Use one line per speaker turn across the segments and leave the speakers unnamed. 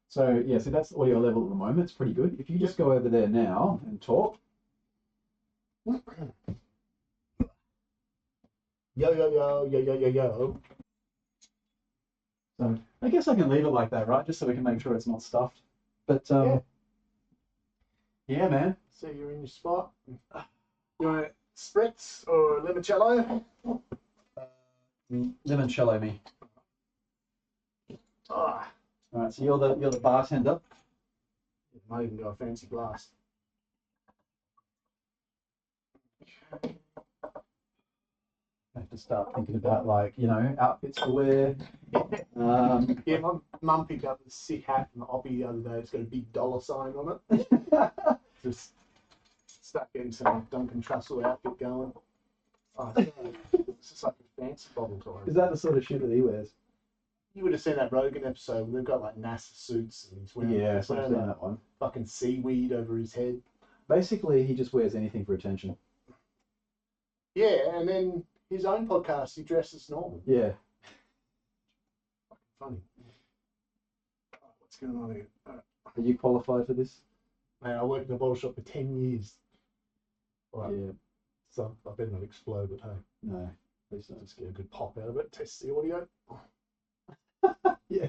So yeah, so that's the audio level at the moment. It's pretty good. If you just go over there now and talk.
Yo, yo, yo, yo, yo, yo, yo.
So I guess I can leave it like that, right? Just so we can make sure it's not stuffed. But yeah, man.
So you're in your spot. You want spritz or limoncello?
Limoncello me.
Ah,
All right, so you're the bartender.
might even go a fancy blast.
I have to start thinking about like, you know, outfits to wear.
Yeah, my mum picked up a sick hat from the Oppie the other day. It's got a big dollar sign on it. Just stuck in some Duncan Trussell outfit going. Oh, it's just like a fancy bottle toy.
Is that the sort of shit that he wears?
You would have seen that Rogan episode where they've got like NASA suits and he's wearing,
Yeah,
he's
I've
wearing
seen
like
that one.
fucking seaweed over his head.
Basically, he just wears anything for attention.
Yeah, and then his own podcast, he dresses normal.
Yeah.
Funny. Oh, what's going on here?
Are you qualified for this?
Man, I worked in a bottle shop for 10 years. Right.
Yeah.
So I better not explode, but hey,
No. Please don't.
let's get a good pop out of it. Test the audio.
Yeah.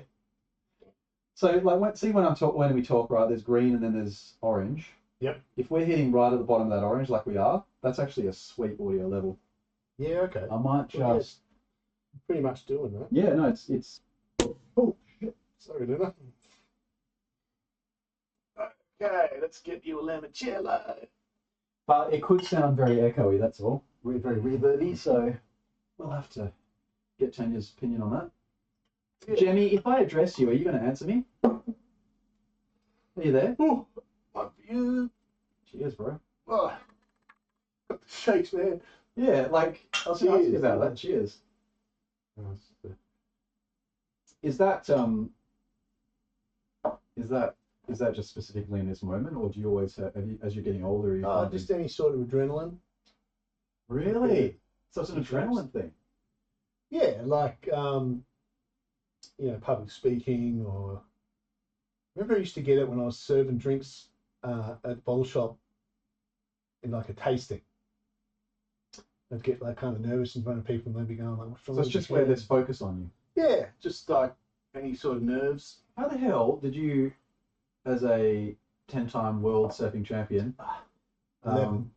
So like when we talk, right, there's green and then there's orange.
Yep.
If we're hitting right at the bottom of that orange like we are, that's actually a sweet audio level.
Yeah, okay.
I might just
Well, yeah, pretty much doing that.
yeah, no, it's
Oh, shit. Sorry, Luna. Okay, let's get you a limoncello.
but it could sound very echoey, that's all. We're very reverby, so we'll have to get Tanya's opinion on that.
Yeah.
Jemmy, if I address you, are you going to answer me? Are you there?
Oh, one for you.
Cheers, bro.
Oh, got the shakes, man.
Yeah, like I was going to ask you
Cheers.
about that. Cheers. Is that just specifically in this moment, or do you always have you, as you're getting older? You find
Just any sort of adrenaline.
really? So it's an
Sometimes.
adrenaline thing.
Yeah, like public speaking, or remember I used to get it when I was serving drinks at the bottle shop in like a tasting. I'd get like kind of nervous in front of people and they'd be going like, what's wrong
So it's
with
just
your
where
head?
there's focus on you.
Yeah, just like any sort of nerves.
How the hell did you, as a 10-time world surfing champion,
11.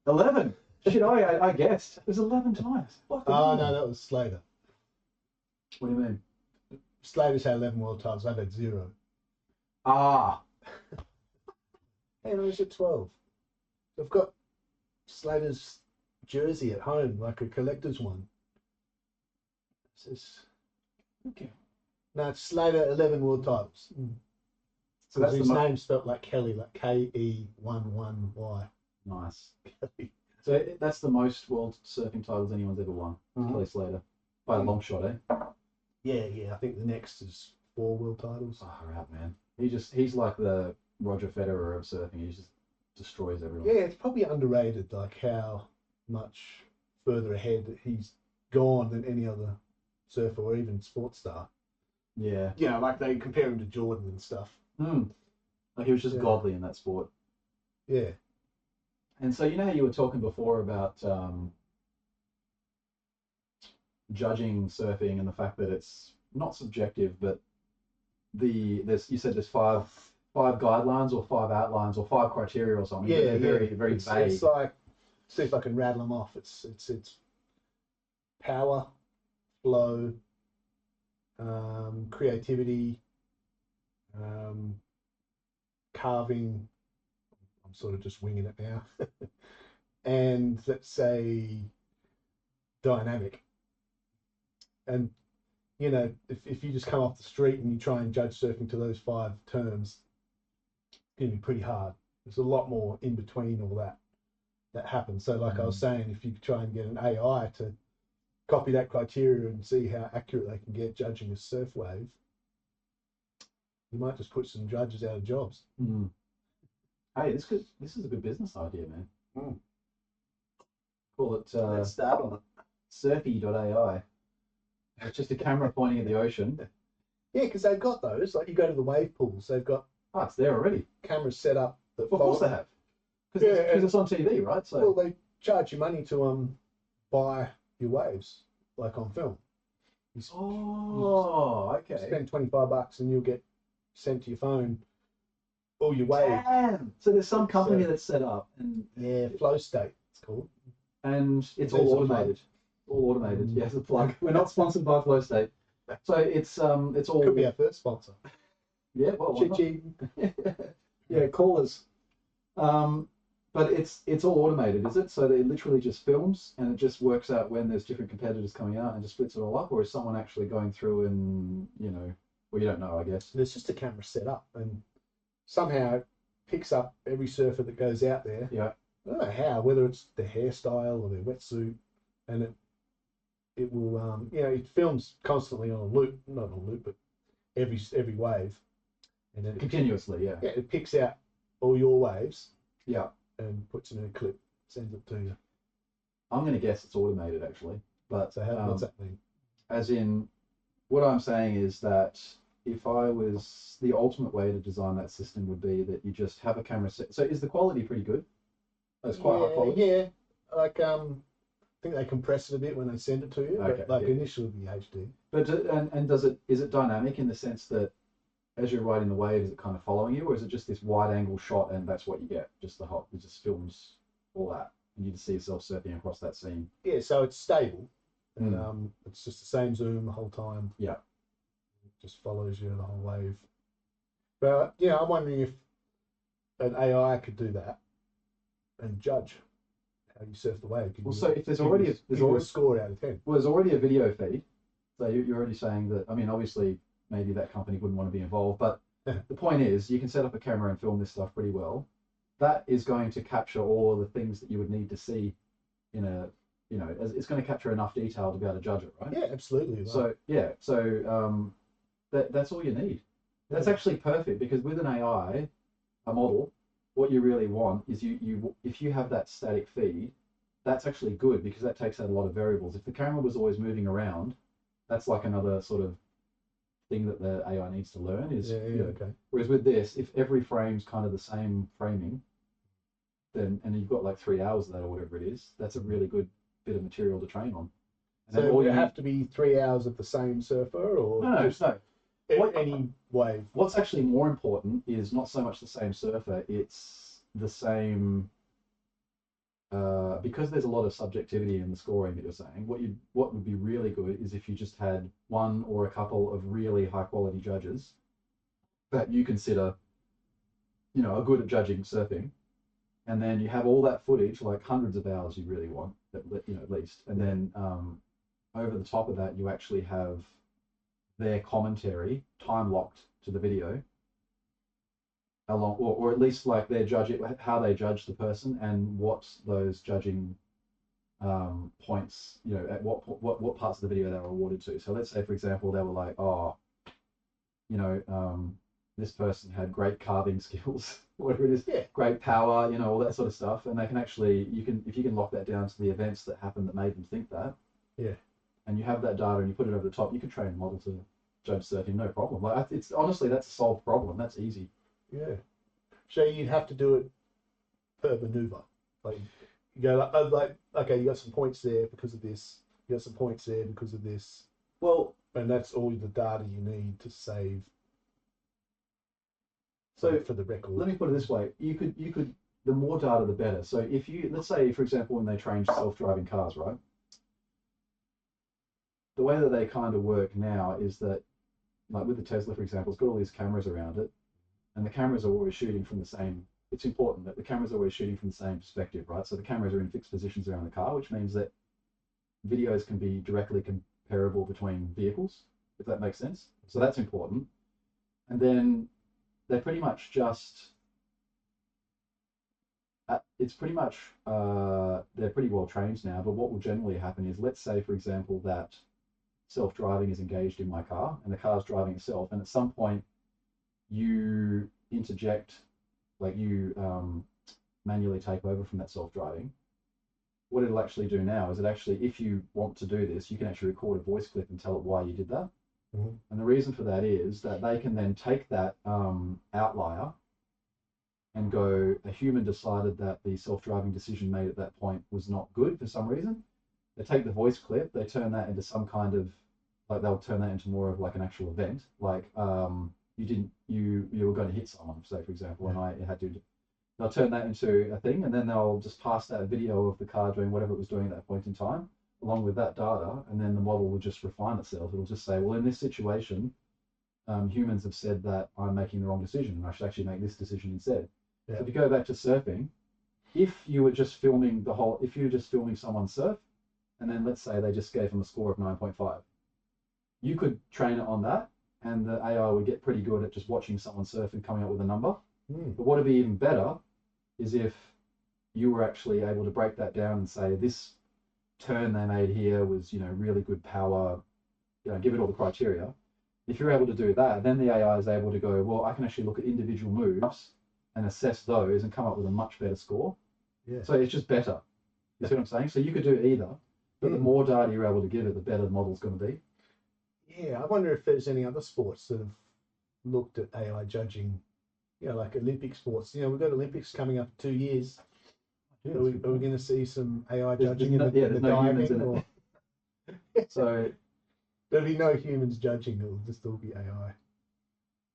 11? Shit, I guessed. It was 11 times. Fucking
Oh,
hell.
no, that was Slater.
What do you mean?
Slater's had 11 world titles. I've had 0.
Ah,
Hey, I was at 12. I've got Slater's jersey at home, like a collector's one. It says,
okay.
no, it's Slater 11 world titles.
So that's
his
the
name spelt like Kelly, like Ke11Y.
nice.
Kelly.
So that's the most world surfing titles anyone's ever won. Kelly Slater, by a long shot, eh?
Yeah. I think the next is 4 world titles.
Oh, right, man. He's like the Roger Federer of surfing. He just destroys everyone.
Yeah, it's probably underrated, like how much further ahead he's gone than any other surfer or even sports star.
Yeah.
You know, like they compare him to Jordan and stuff.
Like he was just godly in that sport.
Yeah.
And so you know how you were talking before about judging surfing and the fact that it's not subjective, but you said there's five guidelines or 5 outlines or 5 criteria or something.
Yeah,
They're very vague.
It's like, see if I can rattle them off. It's power, flow, creativity, carving. I'm sort of just winging it now. And let's say dynamic. And you know, if you just come off the street and you try and judge surfing to those 5 terms, it's going to be pretty hard. There's a lot more in between all that happens. So like I was saying, if you try and get an AI to copy that criteria and see how accurate they can get judging a surf wave, you might just put some judges out of jobs.
Hey, this is a good business idea, man. Call it
Let's start on it.
surfy.ai. It's just a camera pointing at the ocean.
Yeah, because they've got those. Like you go to the wave pools, they've got
Oh, it's there already.
cameras set up that
Well, of course they
follow.
have. Because
Yeah, and
it's on TV, right?
well,
So,
they charge you money to buy your waves, like on film. You
oh, okay.
spend $25 and you'll get sent to your phone all your waves.
Damn. So there's some company
So-
that's set up, and
Yeah, flow state it's called.
it's
There's
all
a plug.
automated. All automated. Yes, a plug. We're not sponsored by Flow State, so it's all.
Could be our first sponsor.
Yeah, well, why not?
Ching.
Yeah, call us. But it's all automated, is it? So that it literally just films and it just works out when there's different competitors coming out and just splits it all up, or is someone actually going through and well, you don't know, I guess.
There's just a camera set up, and somehow it picks up every surfer that goes out there.
Yeah.
I don't know how, whether it's their hairstyle or their wetsuit, and it will it films constantly on a loop, not on a loop, but every wave, and then
Continuously, yeah.
yeah, it picks out all your waves
Yeah.
and puts it in a clip, sends it to you.
I'm going to guess it's automated actually, but
So what's that mean?
as in, what I'm saying is that if I was the ultimate way to design that system would be that you just have a camera set. So is the quality pretty good? It's quite high quality.
Yeah, like I think they compress it a bit when they send it to you,
Okay,
but like
yeah.
initially it'll be HD.
But and is it dynamic in the sense that as you're riding the wave, is it kind of following you, or is it just this wide angle shot and that's what you get? Just it just films all that, and you just see yourself surfing across that scene.
Yeah, so it's stable, and it's just the same zoom the whole time.
Yeah.
It just follows you the whole wave. But yeah, I'm wondering if an AI could do that and judge how you surf the wave.
Well, so if there's already
a score out of 10.
Well, there's already a video feed. So you're already saying that. I mean, obviously, maybe that company wouldn't want to be involved, but the point is, you can set up a camera and film this stuff pretty well. That is going to capture all of the things that you would need to see in a, it's going to capture enough detail to be able to judge it, right?
Yeah, absolutely. Right.
So yeah, so that's all you need. That's actually perfect because with an AI, a model, what you really want is if you have that static feed, that's actually good because that takes out a lot of variables. If the camera was always moving around, that's like another sort of thing that the AI needs to learn is.
Okay.
Whereas with this, if every frame's kind of the same framing, then and you've got like 3 hours of that or whatever it is, that's a really good bit of material to train on. And
So would it have to be 3 hours of the same surfer, or
no,
just
no.
any wave?
What's actually more important is not so much the same surfer, it's the same, because there's a lot of subjectivity in the scoring that you're saying, what would be really good is if you just had one or a couple of really high quality judges that you consider, are good at judging surfing, and then you have all that footage, like hundreds of hours you really want, at least, and then over the top of that, you actually have their commentary time locked to the video, along, or at least like their judging, how they judge the person, and what those judging points, at what parts of the video they were awarded to. So let's say, for example, they were like, oh, this person had great carving skills, whatever it is, great power, all that sort of stuff, and they can actually, if you can lock that down to the events that happened that made them think that, and you have that data and you put it over the top, you can train a model to judge surfing, no problem. Like it's honestly, that's a solved problem. That's easy.
Yeah. So you'd have to do it per maneuver. Like you go like okay, you got some points there because of this. You got some points there because of this.
Well,
and that's all the data you need to save.
So
for the record,
let me put it this way: you could the more data the better. So if let's say, for example, when they train self-driving cars, right? The way that they kind of work now is that, like with the Tesla, for example, it's got all these cameras around it, and the cameras are always shooting from the same. It's important that the cameras are always shooting from the same perspective, right? So the cameras are in fixed positions around the car, which means that videos can be directly comparable between vehicles, if that makes sense. So that's important. And then they're pretty much just. It's pretty much they're pretty well trained now. But what will generally happen is, let's say, for example, that self-driving is engaged in my car and the car's driving itself, and at some point you interject, like you manually take over from that self-driving. What it'll actually do now is if you want to do this, you can actually record a voice clip and tell it why you did that.
Mhm.
And the reason for that is that they can then take that outlier and go, a human decided that the self-driving decision made at that point was not good for some reason. They take the voice clip, they turn that into some kind of, like they'll turn that into more of like an actual event. Like you were going to hit someone, say for example, and I had to. They'll turn that into a thing, and then they'll just pass that video of the car doing whatever it was doing at that point in time, along with that data, and then the model will just refine itself. It'll just say, well, in this situation, humans have said that I'm making the wrong decision, and I should actually make this decision instead.
Yeah.
So if you go back to surfing, if you were just filming someone surf, and then let's say they just gave them a score of 9.5, you could train it on that, and the AI would get pretty good at just watching someone surf and coming up with a number. But what would be even better is if you were actually able to break that down and say this turn they made here was, really good power, give it all the criteria. If you're able to do that, then the AI is able to go, well, I can actually look at individual moves and assess those and come up with a much better score.
Yeah.
So it's just better. You see what I'm saying? So you could do either, but the more data you're able to give it, the better the model's going to be.
Yeah, I wonder if there's any other sports that have looked at AI judging, like Olympic sports. We've got Olympics coming up in 2 years. Are we going to see some AI judging in the diving?
In it. So
there'll be no humans judging. It'll just all be AI.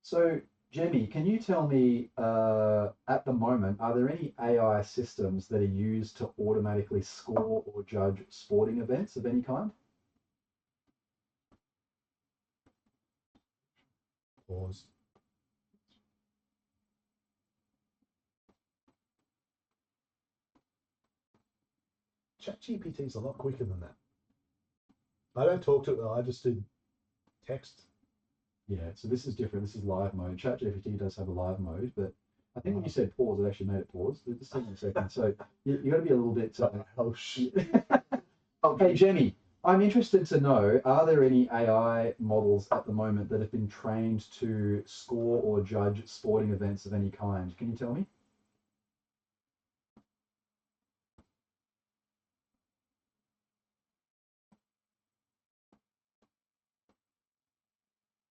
So, Jamie, can you tell me, at the moment, are there any AI systems that are used to automatically score or judge sporting events of any kind?
Pause. ChatGPT is a lot quicker than that. I don't talk to it though. I just do text.
Yeah, so this is different. This is live mode. ChatGPT does have a live mode, but I think when you said pause, it actually made it pause. Just take a second. So you got to be a little bit.
Oh shit.
Hey, Jenny, I'm interested to know: are there any AI models at the moment that have been trained to score or judge sporting events of any kind? Can you tell me?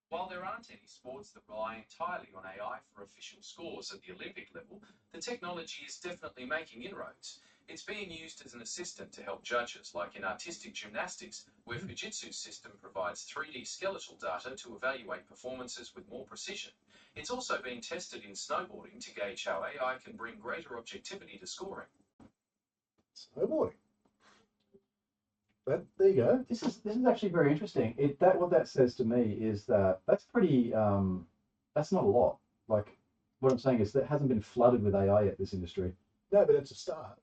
While there aren't any sports that rely entirely on AI for official scores at the Olympic level, the technology is definitely making inroads. It's being used as an assistant to help judges, like in artistic gymnastics, where Fujitsu's system provides 3D skeletal data to evaluate performances with more precision. It's also being tested in snowboarding to gauge how AI can bring greater objectivity to scoring.
Snowboarding. But there you go.
This is actually very interesting. What that says to me is that that's pretty that's not a lot. Like what I'm saying is that hasn't been flooded with AI yet, this industry.
No, but it's a start.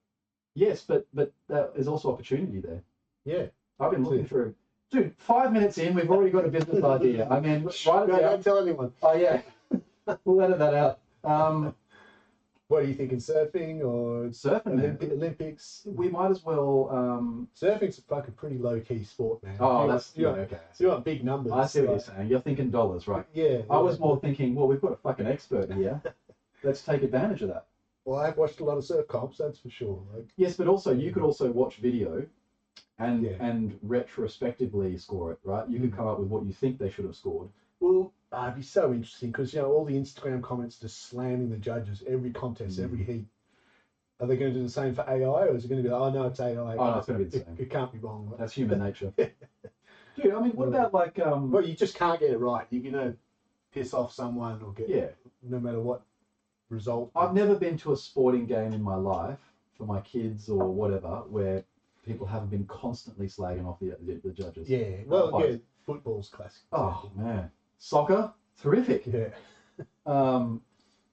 Yes, but there's also opportunity there.
Yeah.
I've been looking for dude, 5 minutes in, we've already got a business idea. I mean, write it down.
Don't tell anyone.
Oh yeah. We'll edit that out.
What are you thinking? Surfing or
surfing?
Olympics?
We might as well.
Surfing's a fucking pretty low key sport, man.
Oh, that's okay.
You want big numbers.
I see what you're saying. You're thinking dollars, right?
Yeah.
I was more thinking, well, we've got a fucking expert here. Let's take advantage of that.
Well, I've watched a lot of surf comps, that's for sure.
Yes, but also you could also watch video and retrospectively score it, right? You could come up with what you think they should have scored.
Well, it'd be so interesting because all the Instagram comments just slamming the judges every contest, every heat. Are they going to do the same for AI, or is it going to be like, oh no, it's AI?
Oh no, it's going to be the same.
It can't be wrong.
That's human nature. Dude, I mean, what about like
Well, you just can't get it right. You're going to piss off someone or get no matter what result.
I've never been to a sporting game in my life for my kids or whatever where people haven't been constantly slagging off the judges.
Yeah, well, football's classic.
Oh man, soccer, terrific.
Yeah.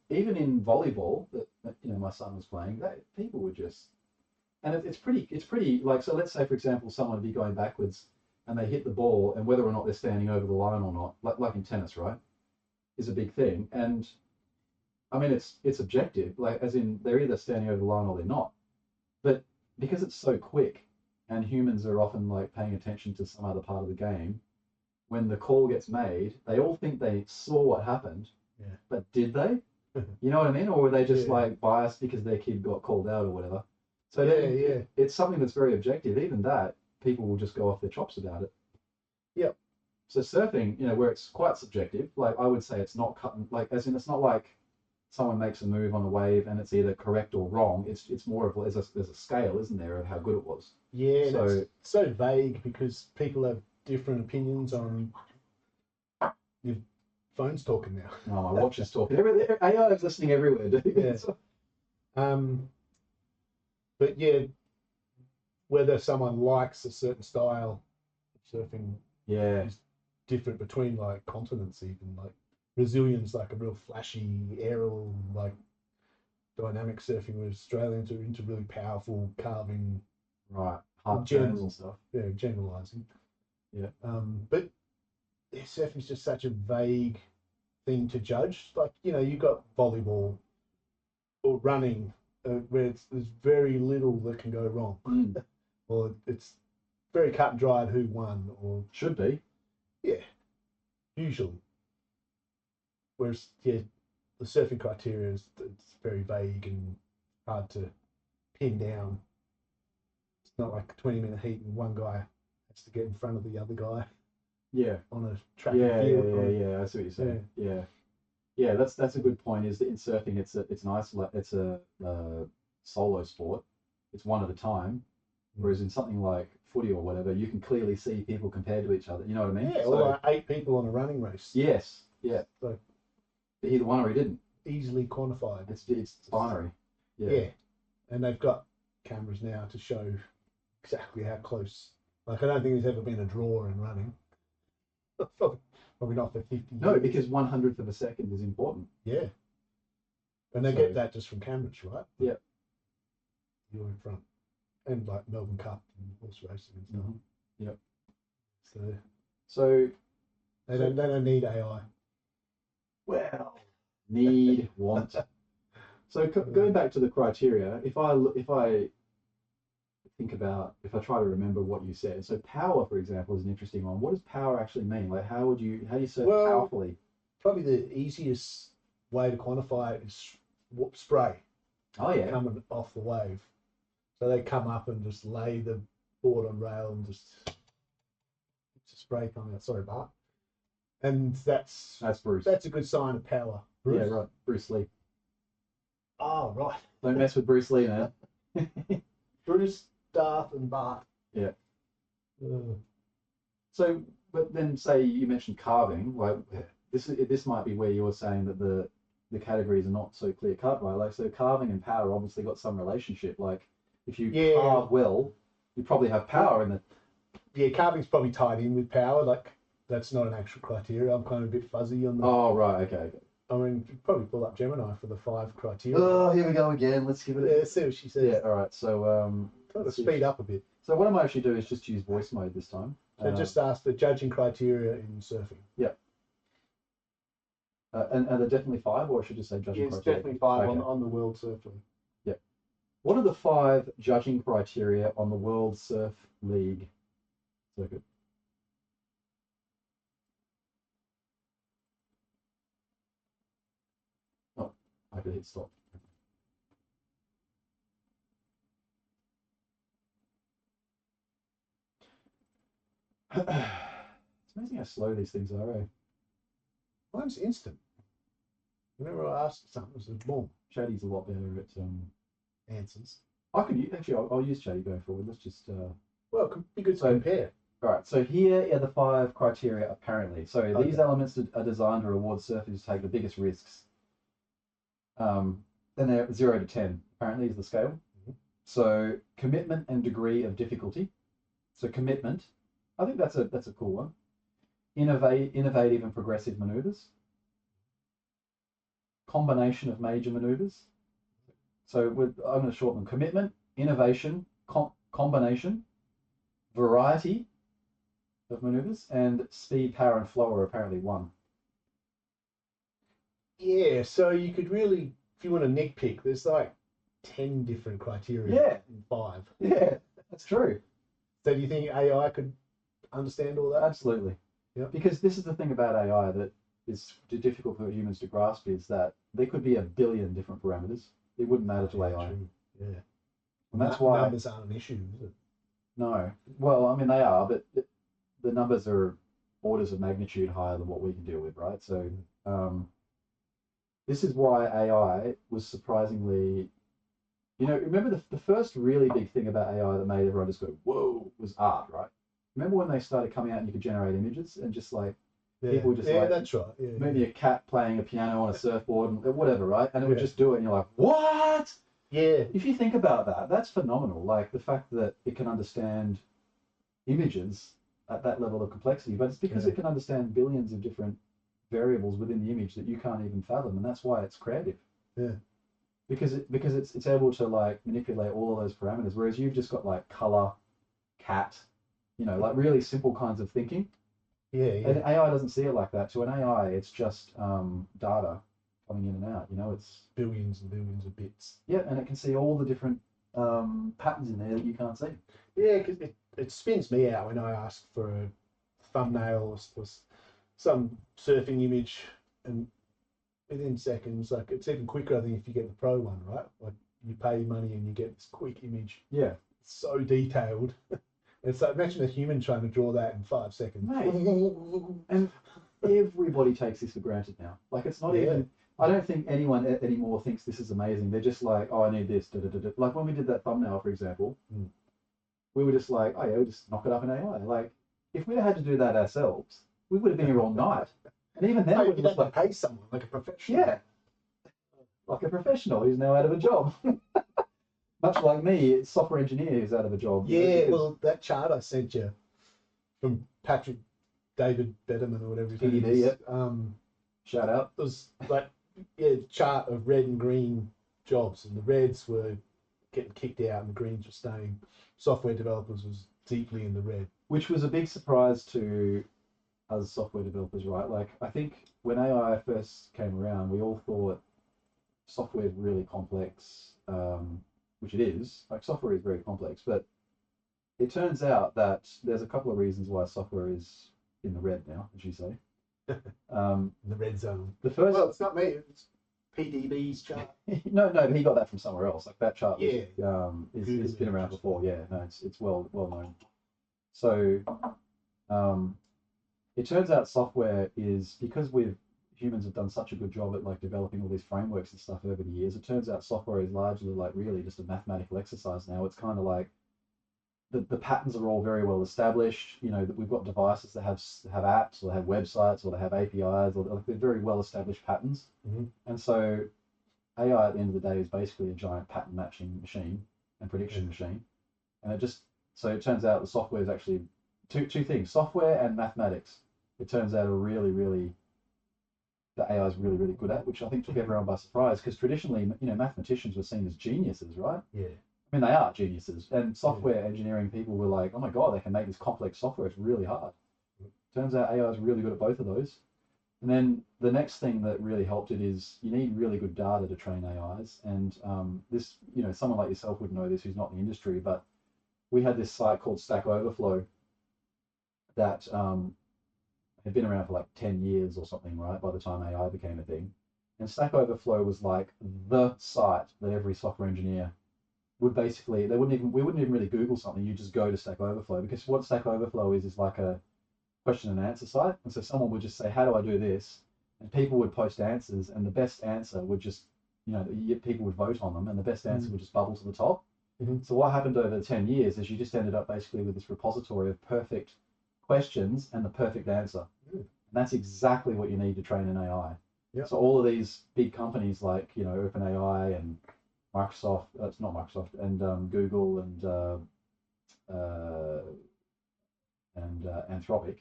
Even in volleyball, that my son was playing, people were just, and it's pretty like, so let's say for example someone would be going backwards and they hit the ball, and whether or not they're standing over the line or not, like in tennis, right, is a big thing. And I mean it's objective, like as in they're either standing over the line or they're not. But because it's so quick, and humans are often like paying attention to some other part of the game, when the call gets made, they all think they saw what happened, but did they? You know what I mean? Or were they just like biased because their kid got called out or whatever? So it's something that's very objective. Even that, people will just go off their chops about it.
Yep.
So surfing, where it's quite subjective, like I would say it's not cut, like as in it's not like someone makes a move on a wave and it's either correct or wrong. It's more of there's a scale, isn't there, of how good it was.
Yeah, and
So
it's so vague because people have different opinions on your phone's talking now.
oh, my watch is talking. AI is listening everywhere, dude.
Yeah. But yeah, whether someone likes a certain style of surfing
Yeah.
is different between like continents even. Like Brazilians like a real flashy, aerial, like dynamic surfing, where Australians are into really powerful carving.
Right. Hard turns and stuff.
Yeah, generalizing.
Yeah.
But yeah, surfing is just such a vague thing to judge. Like, you got volleyball or running, where there's very little that can go wrong.
Mm.
Or it's very cut and dried who won, or
Should be.
yeah, usually. Whereas yeah, the surfing criteria is it's very vague and hard to pin down. It's not like a 20-minute heat and one guy has to get in front of the other guy
Yeah.
on a track
Yeah,
and field.
yeah. I see what you're saying. Yeah. That's a good point. Is that in surfing, it's a solo sport. It's one at a time. Whereas in something like footy or whatever, you can clearly see people compared to each other. You know what I mean?
Yeah, or like 8 people on a running race.
Yes. Yeah.
So
Either one or he didn't.
easily quantified.
It's binary.
Yeah. And they've got cameras now to show exactly how close. Like, I don't think there's ever been a draw in running. Probably not for 50 years.
No, because 1/100th of a second is important.
Yeah. And they get that just from cameras, right?
Yeah.
You're in front. And like Melbourne Cup and horse racing and stuff.
Mm-hmm. Yep.
So
So
they don't need AI.
well, need, want. So going back to the criteria, if I try to remember what you said, so power, for example, is an interesting one. What does power actually mean? Like, how do you surf powerfully?
Probably the easiest way to quantify it is spray.
Oh yeah,
coming off the wave. So they come up and just lay the board on rail and just it's a spray coming out. Sorry, Bart. And that's
Bruce.
That's a good sign of power.
Bruce? Yeah, right. Bruce Lee.
Oh, right.
Don't mess with Bruce Lee now.
Bruce, Darth, and Bart.
Yeah. So, but then say you mentioned carving. Like this might be where you're saying that the categories are not so clear cut, right? Like, so carving and power obviously got some relationship. Like, if you carve well, you probably have power in the.
Yeah, carving's probably tied in with power. Like, that's not an actual criteria. I'm kind of a bit fuzzy on the.
Oh, right. Okay.
I mean, you probably pull up Gemini for the 5 criteria.
Oh, here we go again. Let's give it.
Yeah, see what she says.
Yeah. All right. So
try to speed up a bit.
So what I might actually do is just use voice mode this time.
So just ask the judging criteria in surfing.
Yeah. And are there definitely 5, or I should just say judging criteria?
It's definitely 5 on the World Surf League.
Yep. What are the 5 judging criteria on the World Surf League circuit? Oh, I could hit stop. It's amazing how slow these things are, eh?
Mine's instant. Whenever I ask something, it's boom.
Chatty's a lot better at
answers.
I could actually. I'll use Chatty going forward. Let's just.
Well, it could be good to compare.
All right. So here are the 5 criteria apparently. So these elements are designed to reward surfers who take the biggest risks. Then they're 0 to 10. Apparently is the scale.
Mm-hmm.
So commitment and degree of difficulty. So commitment, I think that's a cool one. Innovative and progressive maneuvers. Combination of major maneuvers. So I'm going to shorten them. Commitment, innovation, combination, variety of maneuvers, and speed, power, and flow are apparently 1.
Yeah, so you could really, if you want to nitpick, there's like 10 different criteria.
Yeah.
In 5.
Yeah, that's true.
So do you think AI could understand all that?
Absolutely.
Yeah.
Because this is the thing about AI that is difficult for humans to grasp, is that there could be a billion different parameters. It wouldn't matter to AI.
True. Yeah.
And that's why
numbers aren't an issue, is it?
No. Well, I mean they are, but the numbers are orders of magnitude higher than what we can deal with, right? So this is why AI was surprisingly, remember the first really big thing about AI that made everyone just go, whoa, was art, right? Remember when they started coming out and you could generate images and just like, people just like,
that's right.
maybe a cat playing a piano on a surfboard and whatever, right? And it would just do it and you're like, what?
Yeah.
If you think about that, that's phenomenal. Like the fact that it can understand images at that level of complexity, but it's because it can understand billions of different variables within the image that you can't even fathom, and that's why it's creative.
Yeah.
Because it's able to like manipulate all of those parameters, whereas you've just got like color, cat, like really simple kinds of thinking.
Yeah.
And AI doesn't see it like that. To an AI, it's just data coming in and out. It's
billions and billions of bits.
Yeah, and it can see all the different patterns in there that you can't see.
Yeah, because it spins me out when I ask for a thumbnail or some surfing image, and within seconds, like it's even quicker, I think, if you get the pro one, right? Like you pay money and you get this quick image.
Yeah.
It's so detailed. It's like, imagine a human trying to draw that in 5 seconds.
Mate. And everybody takes this for granted now. Like it's not even. I don't think anyone anymore thinks this is amazing. They're just like, oh, I need this. Da, da, da, da. Like when we did that thumbnail, for example, we were just like, oh yeah, we'll just knock it up in AI. Like if we'd had to do that ourselves, we would have been here all night. And even then,
you'd have to pay someone like a professional.
Yeah, like a professional who's now out of a job. Much like me, software engineer who's out of a job.
Yeah, well, that chart I sent you from Patrick David Betterman or whatever his name is.
Yeah. Shout out.
It was like, chart of red and green jobs, and the reds were getting kicked out and the greens were staying. Software developers was deeply in the red.
Which was a big surprise to us software developers, right? Like, I think when AI first came around, we all thought software is really complex, which it is. Like, software is very complex, but it turns out that there's a couple of reasons why software is in the red now, as you say.
The red zone.
The first.
Well, it's not me. It's PDB's chart.
No, but he got that from somewhere else. Like that chart was,
it's
been around before. Yeah, no, it's well known. So, it turns out software is, because humans have done such a good job at like developing all these frameworks and stuff over the years. It turns out software is largely like really just a mathematical exercise now. It's kind of like the patterns are all very well established. That we've got devices that have apps, or they have websites, or they have APIs, or they're very well established patterns. And so AI at the end of the day is basically a giant pattern matching machine and prediction machine. And it turns out the software is actually two things: software and mathematics. It turns out the AI is really, really good at, which I think took everyone by surprise, because traditionally, mathematicians were seen as geniuses, right?
Yeah.
I mean, they are geniuses, and software engineering people were like, oh my God, they can make this complex software. It's really hard. Turns out AI is really good at both of those. And then the next thing that really helped it is you need really good data to train AIs. And this, someone like yourself would know this who's not in the industry, but we had this site called Stack Overflow that had been around for like 10 years or something, right, by the time AI became a thing. And Stack Overflow was like the site that every software engineer would basically, we wouldn't even really Google something. You just go to Stack Overflow, because what Stack Overflow is like a question and answer site. And so someone would just say, how do I do this? And people would post answers, and the best answer would just, people would vote on them, and the best answer would just bubble to the top. So what happened over 10 years is you just ended up basically with this repository of perfect questions and the perfect answer. And that's exactly what you need to train an AI.
Yep.
So all of these big companies like, OpenAI and Microsoft, it's not Microsoft, and Google and Anthropic,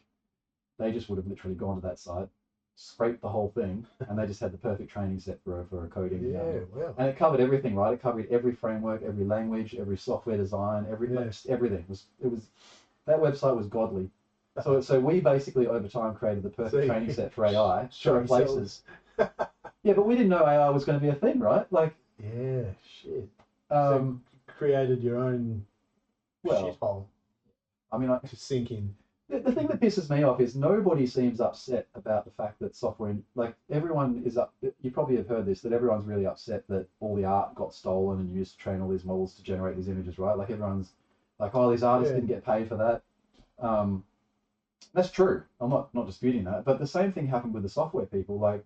they just would have literally gone to that site, scraped the whole thing, and they just had the perfect training set for a coding.
Wow.
And it covered everything, right? It covered every framework, every language, every software design, everything. It was that website was godly. So we basically over time created the perfect training set for AI to replace us. Yeah, but we didn't know AI was going to be a thing, right? Like.
Yeah, shit. So you created your own shithole.
I mean,
to sink in.
The thing that pisses me off is nobody seems upset about the fact that software, like everyone is up. You probably have heard this, that everyone's really upset that all the art got stolen and used to train all these models to generate these images, right? Like everyone's like, oh, these artists didn't get paid for that. That's true. I'm not disputing that. But the same thing happened with the software people. Like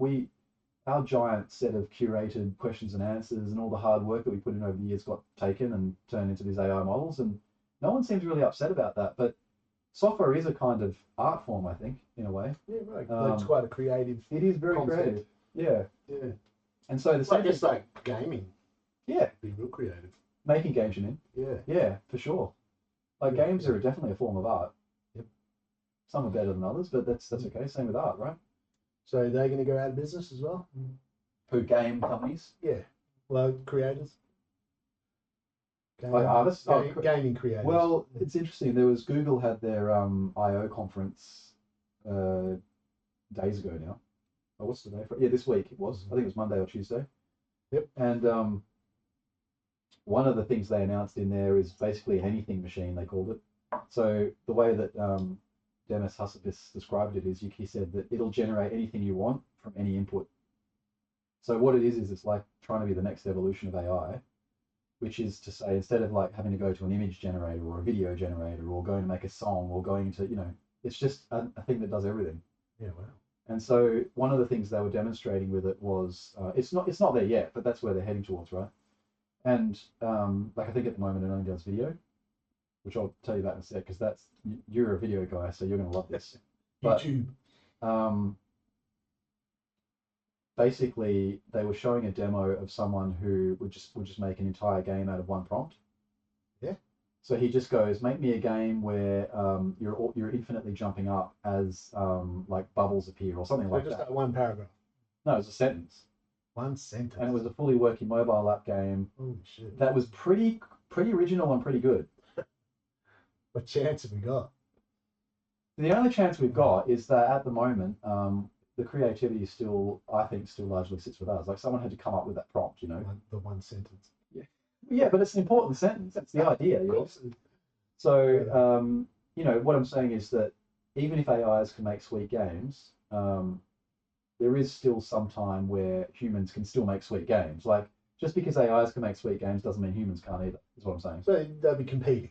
our giant set of curated questions and answers and all the hard work that we put in over the years got taken and turned into these AI models, and no one seems really upset about that. But software is a kind of art form, I think, in a way.
Yeah, right. It's quite a creative.
It is very
concept.
creative. Yeah.
Yeah.
And so the
I
same
guess
thing,
like gaming.
yeah,
Be real creative.
making games, you mean?
Yeah.
Yeah, for sure. Like
Yeah,
games
yeah.
are definitely a form of art.
Yep.
Some are better than others, but that's okay. Same with art, right?
So they're going to go out of business as well.
Who game companies?
Yeah. Well, creators.
Like artists?
Gaming creators.
Well, it's interesting. Google had their I/O conference days ago now. Oh, what's the day for it? Yeah, this week it was. I think it was Monday or Tuesday.
Yep.
And one of the things they announced in there is basically anything machine, they called it. So the way that Demis Hassabis described it is he said that it'll generate anything you want from any input. So what it is it's like trying to be the next evolution of AI, which is to say, instead of like having to go to an image generator or a video generator or going to make a song or going to, it's just a thing that does everything.
Yeah, wow.
And so one of the things they were demonstrating with it was, it's not there yet, but that's where they're heading towards, right? And like I think at the moment it only does video, which I'll tell you about in a sec, because you're a video guy, so you're going to love this. But,
YouTube.
Basically, they were showing a demo of someone who would just make an entire game out of one prompt.
Yeah.
So he just goes, make me a game where you're infinitely jumping up as like bubbles appear or something like
just
that.
one paragraph.
No, it was a sentence.
One sentence.
And it was a fully working mobile app game.
Holy shit.
That was pretty original and pretty good.
What chance have we got?
The only chance we've got is that at the moment, the creativity still largely sits with us. Like someone had to come up with that prompt,
The one sentence.
Yeah, but it's an important sentence. That's the idea. So, what I'm saying is that even if AIs can make sweet games, there is still some time where humans can still make sweet games. Like, just because AIs can make sweet games doesn't mean humans can't either, is what I'm saying.
So they'll be competing.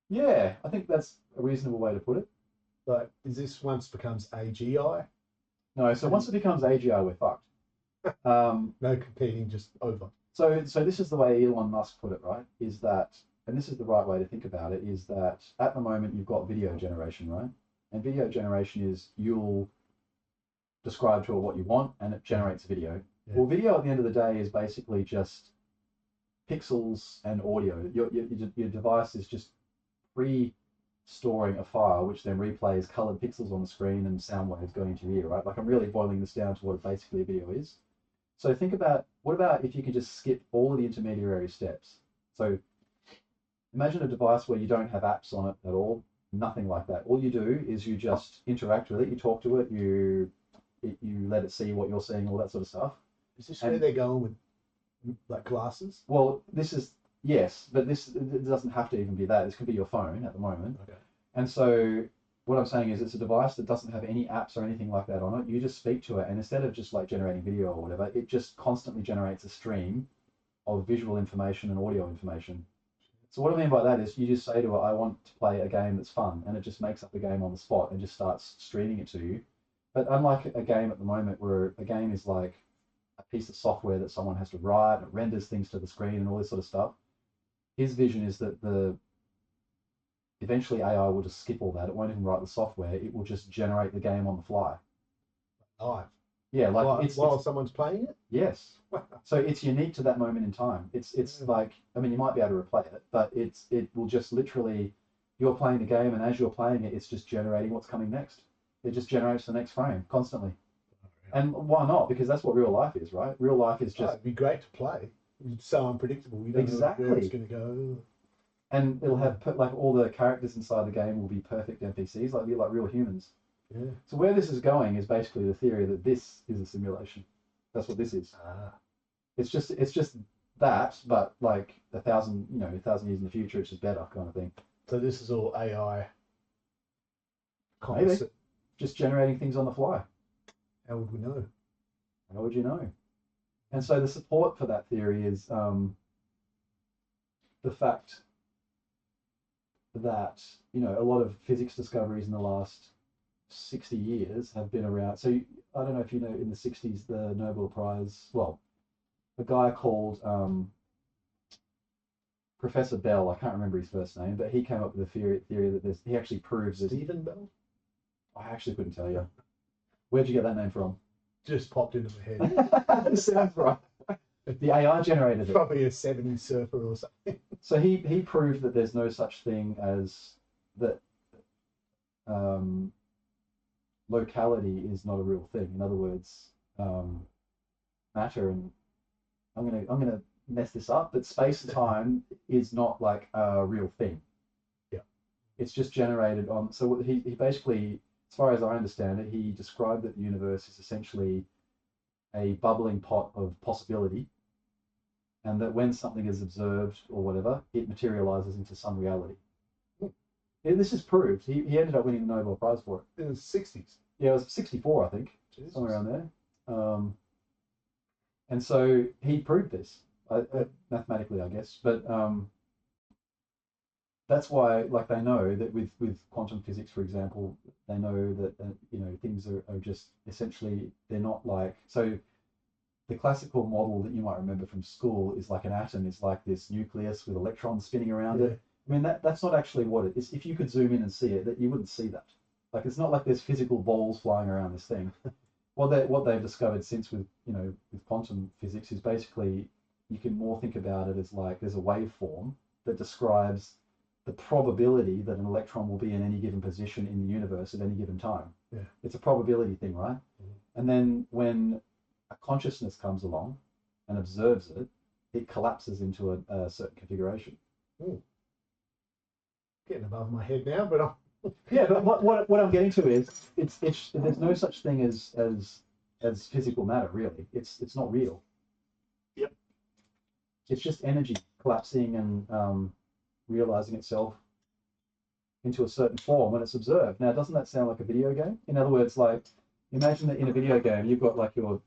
Yeah, I think that's a reasonable way to put it.
But is this once becomes AGI?
No, so once it becomes AGI, we're fucked.
No competing, just over.
So this is the way Elon Musk put it, right? Is that, and this is the right way to think about it, is that at the moment you've got video generation, right? And video generation is you'll describe to it what you want and it generates video. Yeah. Well, video at the end of the day is basically just pixels and audio. Your device is just storing a file which then replays colored pixels on the screen and sound waves going into your ear, right? Like I'm really boiling this down to what basically a video is. So think about, what about if you could just skip all of the intermediary steps? So imagine a device where you don't have apps on it at all, nothing like that. All you do is you just interact with it, you talk to it, you let it see what you're seeing, all that sort of stuff.
Is this where they're going with like glasses?
Well, yes, but it doesn't have to even be that. This could be your phone at the moment.
Okay. And
so what I'm saying is it's a device that doesn't have any apps or anything like that on it. You just speak to it, and instead of just like generating video or whatever, it just constantly generates a stream of visual information and audio information. So what I mean by that is you just say to it, I want to play a game that's fun, and it just makes up the game on the spot and just starts streaming it to you. But unlike a game at the moment where a game is like a piece of software that someone has to write, and it renders things to the screen and all this sort of stuff, his vision is that eventually AI will just skip all that. It won't even write the software. It will just generate the game on the fly.
Live.
Yeah, like
while someone's playing it?
Yes. So it's unique to that moment in time. It's like, I mean, you might be able to replay it, but it will just literally, you're playing the game, and as you're playing it, it's just generating what's coming next. It just generates the next frame constantly. And why not? Because that's what real life is, right? Real life is just...
it'd be great to play. It's so unpredictable. You don't know where it's going to go.
And it'll have, like, all the characters inside the game will be perfect NPCs, like real humans.
Yeah.
So where this is going is basically the theory that this is a simulation. That's what this is. It's just that, but like 1,000 years in the future, it's just better kind of thing.
So this is all AI.
Maybe. Just generating things on the fly.
How would we know?
How would you know? And so the support for that theory is the fact that, you know, a lot of physics discoveries in the last 60 years have been around. So I don't know if you know, in the 60s, the Nobel Prize, well, a guy called Professor Bell, I can't remember his first name, but he came up with a theory that he actually proves that.
Stephen Bell?
I actually couldn't tell you. Where'd you get that name from?
Just popped into my head.
It sounds right. The AI generated it.
Probably a 70s surfer or something.
So he proved that there's no such thing as that. Locality is not a real thing. In other words, matter and I'm gonna mess this up, but space and time is not like a real thing.
Yeah,
it's just generated on. So he basically, as far as I understand it, he described that the universe is essentially a bubbling pot of possibility, and that when something is observed or whatever, it materializes into some reality. Yeah, this is proved. He ended up winning the Nobel Prize for it.
In the 60s.
Yeah, it was 64, I think,
Jesus.
somewhere around there. And so he proved this mathematically, I guess. But that's why, like, they know that with quantum physics, for example, they know that you know, things are just essentially, they're not like, so the classical model that you might remember from school is like an atom is like this nucleus with electrons spinning around it. I mean, that's not actually what it is. If you could zoom in and see it, that you wouldn't see that. Like, it's not like there's physical balls flying around this thing. What they've discovered since with quantum physics is basically, you can more think about it as like there's a waveform that describes the probability that an electron will be in any given position in the universe at any given time.
Yeah.
It's a probability thing, right? Mm-hmm. And then when a consciousness comes along and observes it, it collapses into a certain configuration.
Ooh. Getting above my head now, but
yeah, but what I'm getting to is it's there's no such thing as physical matter, really. It's not real.
Yep.
It's just energy collapsing and realizing itself into a certain form when it's observed. Now, doesn't that sound like a video game? In other words, like, imagine that in a video game you've got like your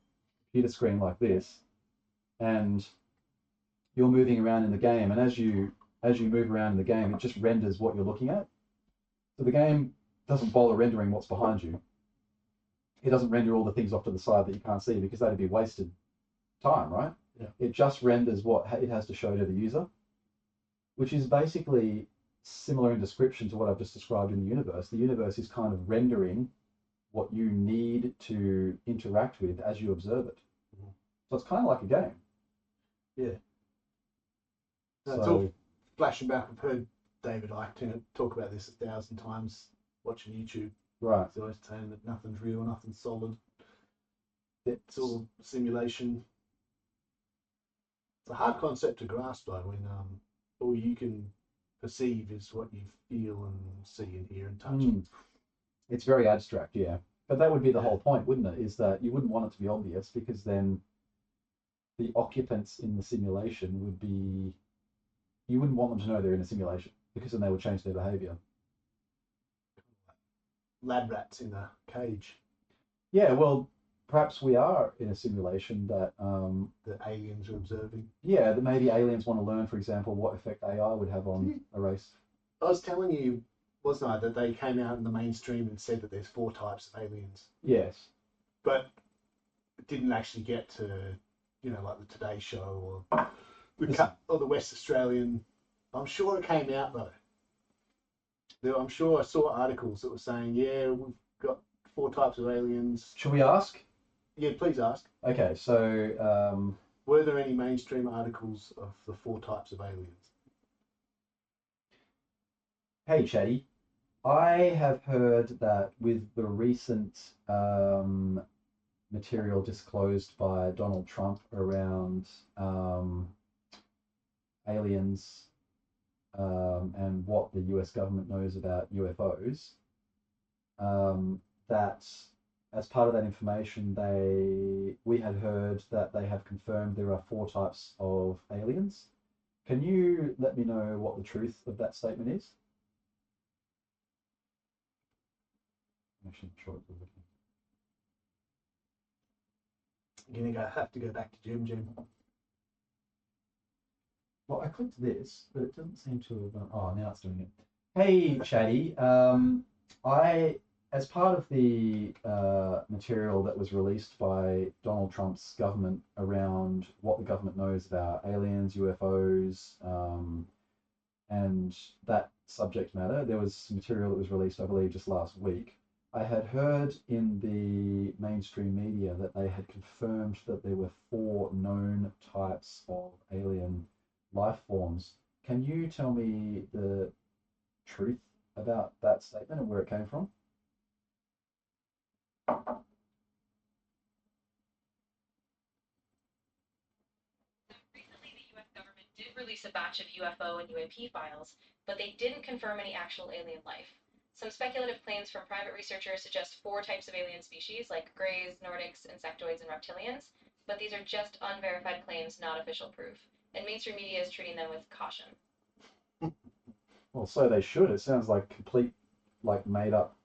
computer screen like this, and you're moving around in the game, and as you move around in the game, it just renders what you're looking at. So the game doesn't bother rendering what's behind you. It doesn't render all the things off to the side that you can't see, because that'd be wasted time, right?
Yeah.
It just renders what it has to show to the user, which is basically similar in description to what I've just described in the universe. The universe is kind of rendering what you need to interact with as you observe it. Mm-hmm. So it's kind of like a game.
Yeah.
So,
it's all flashing back. I've heard David Icke talk about this 1,000 times watching YouTube.
Right.
He's always saying that nothing's real, nothing's solid. It's all simulation. It's a hard concept to grasp, though, when all you can perceive is what you feel and see and hear and touch.
It's very abstract, yeah. But that would be the whole point, wouldn't it? Is that you wouldn't want it to be obvious, because then the occupants in the simulation would be, you wouldn't want them to know they're in a simulation, because then they would change their behavior.
Lab rats in a cage.
Yeah, well, perhaps we are in a simulation that
the aliens are observing.
Yeah, that maybe aliens want to learn, for example, what effect AI would have on a race.
I was telling you, wasn't I, that they came out in the mainstream and said that there's 4 types of aliens.
Yes.
But it didn't actually get to, you know, like the Today Show or the West Australian. I'm sure it came out though. I'm sure I saw articles that were saying, yeah, we've got 4 types of aliens.
Should we ask?
Yeah, please ask.
Okay, so
were there any mainstream articles of the 4 types of aliens?
Hey, Chatty. I have heard that with the recent material disclosed by Donald Trump around aliens and what the US government knows about UFOs, that as part of that information, we had heard that they have confirmed there are 4 types of aliens. Can you let me know what the truth of that statement is? I'm actually not sure what we're looking.
You're going to have to go back to Jim.
Well, I clicked this, but it doesn't seem to have. Oh, now it's doing it. Hey, Chatty. I, as part of the material that was released by Donald Trump's government around what the government knows about aliens, UFOs, and that subject matter, there was some material that was released, I believe, just last week. I had heard in the mainstream media that they had confirmed that there were four known types of alien life forms. Can you tell me the truth about that statement and where it came from?
Recently, the US government did release a batch of UFO and UAP files, but they didn't confirm any actual alien life. Some speculative claims from private researchers suggest four types of alien species, like greys, Nordics, insectoids, and reptilians, but these are just unverified claims, not official proof, and mainstream media is treating them with caution.
Well, so they should. It sounds like complete, like made up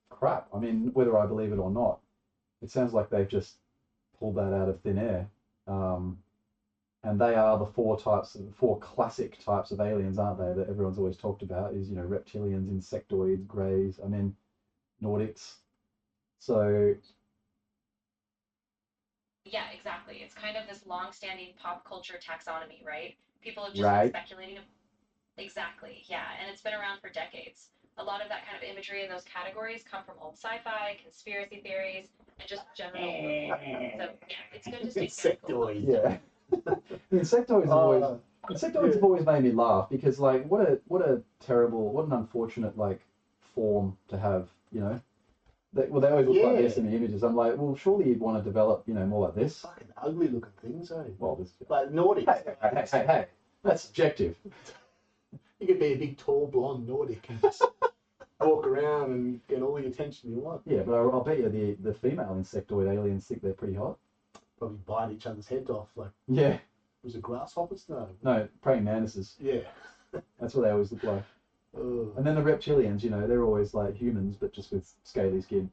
crap. I mean, whether I believe it or not, it sounds like they've just pulled that out of thin air. Um, and they are the four classic types of aliens, aren't they? That everyone's always talked about is, reptilians, insectoids, greys. I mean, Nordics. So
Yeah, exactly. It's kind of this long-standing pop culture taxonomy, right? People have just been
right,
speculating. Exactly, yeah, and it's been around for decades. A lot of that kind of imagery in those categories come from old sci-fi, conspiracy theories, and just general folklore. So yeah, it's good to stay skeptical.
Insectoid.
yeah. The insectoids have always
Uh,
insectoids have always made me laugh because like what a terrible, what an unfortunate like form to have. They always look like this
yeah.
in the images. I'm like, well, surely you'd want to develop more like this.
Fucking ugly looking things, eh?
Well, this.
Like Nordic.
Hey, that's subjective.
You could be a big, tall, blonde Nordic and just walk around and get all the attention you want.
Yeah, but I'll bet you the female insectoid aliens think they're pretty hot.
Probably bite each other's heads off. Like,
Yeah,
was it grasshoppers?
no, praying mantises.
Yeah.
That's what they always look like.
Oh.
And then the reptilians, they're always like humans, but just with scaly skin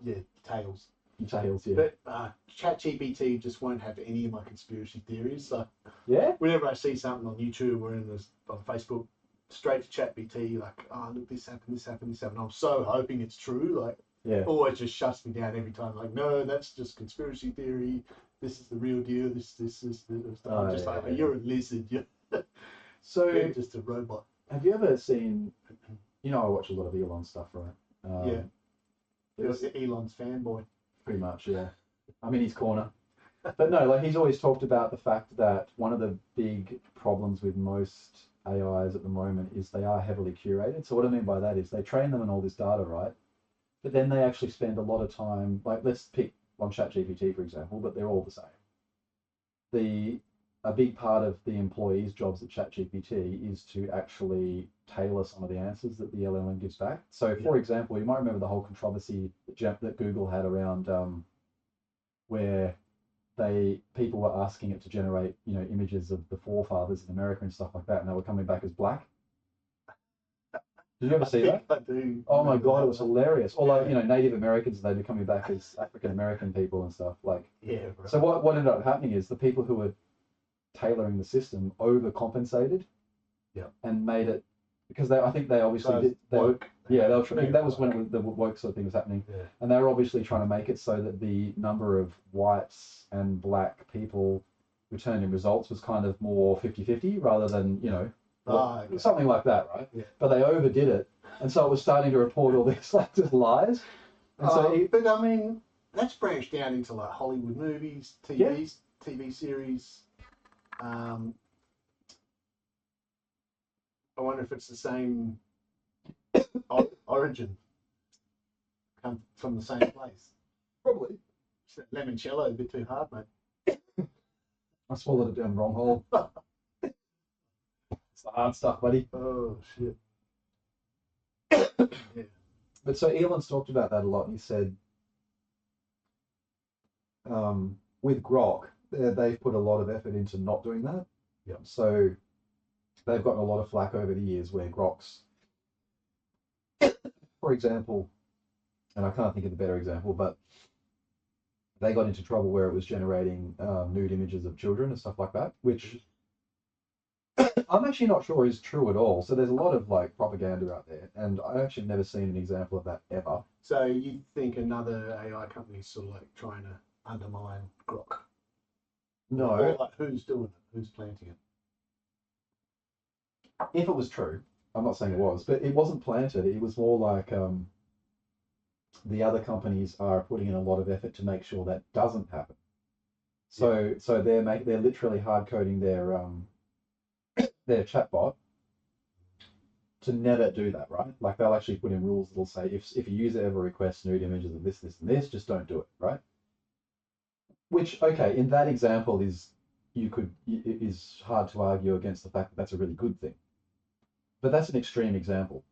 Yeah, tails.
and tails. Yeah.
But ChatGPT just won't have any of my conspiracy theories. So
Yeah.
whenever I see something on YouTube or on Facebook, straight to ChatGPT, like, oh, look, this happened, this happened, this happened. I'm so hoping it's true. Like,
Yeah.
always just shuts me down every time. Like, no, that's just conspiracy theory. This is the real deal. This.
Oh,
I'm just
yeah,
like,
yeah.
you're a lizard.
So,
You're just a robot.
have you ever seen? I watch a lot of Elon stuff, right?
Yeah. You're
there's-
Elon's fanboy.
Pretty much, yeah. I'm in his corner. But no, like he's always talked about the fact that one of the big problems with most AIs at the moment is they are heavily curated. So what I mean by that is they train them on all this data, right? But then they actually spend a lot of time, like let's pick on ChatGPT for example, but they're all the same. A big part of the employees' jobs at ChatGPT is to actually tailor some of the answers that the LLM gives back. So, for example, you might remember the whole controversy that Google had around where people were asking it to generate images of the forefathers in America and stuff like that, and they were coming back as black. Did you ever see that?
I do.
Oh my god, it was hilarious. Or like Native Americans, they'd be coming back as African American people and stuff like.
Yeah. Bro.
So what ended up happening is the people who were tailoring the system overcompensated.
Yeah.
And made it because I think they obviously
So
did. They were trying. That was when
woke.
the woke sort of thing was happening.
Yeah.
And they were obviously trying to make it so that the number of whites and black people returning results was kind of more 50-50 rather than
Okay.
something like that, right?
Yeah.
But they overdid it, and so it was starting to report all these like just lies. And
But I mean, that's branched down into like Hollywood movies, TV series. I wonder if it's the same origin, come from the same place.
probably
Limoncello, a bit too hard, mate.
I swallowed it down the wrong hole. It's the hard stuff, buddy.
Oh shit. Yeah.
But so Elon's talked about that a lot, and he said with Grok, they've put a lot of effort into not doing that.
Yeah.
So they've gotten a lot of flack over the years where Groks, for example, and I can't think of a better example, but they got into trouble where it was generating nude images of children and stuff like that, which I'm actually not sure is true at all. So there's a lot of like propaganda out there, and I actually have never seen an example of that ever.
So you think another AI company is sort of like trying to undermine Grok?
No,
Or like who's doing it? Who's planting it?
if it was true, I'm not saying it was, but it wasn't planted. It was more like the other companies are putting in a lot of effort to make sure that doesn't happen. So they're literally hard coding their chatbot to never do that, right? Like they'll actually put in rules that'll say if a user ever requests nude images of this, and this, just don't do it, right? Which, okay, in that example is hard to argue against the fact that that's a really good thing. But that's an extreme example.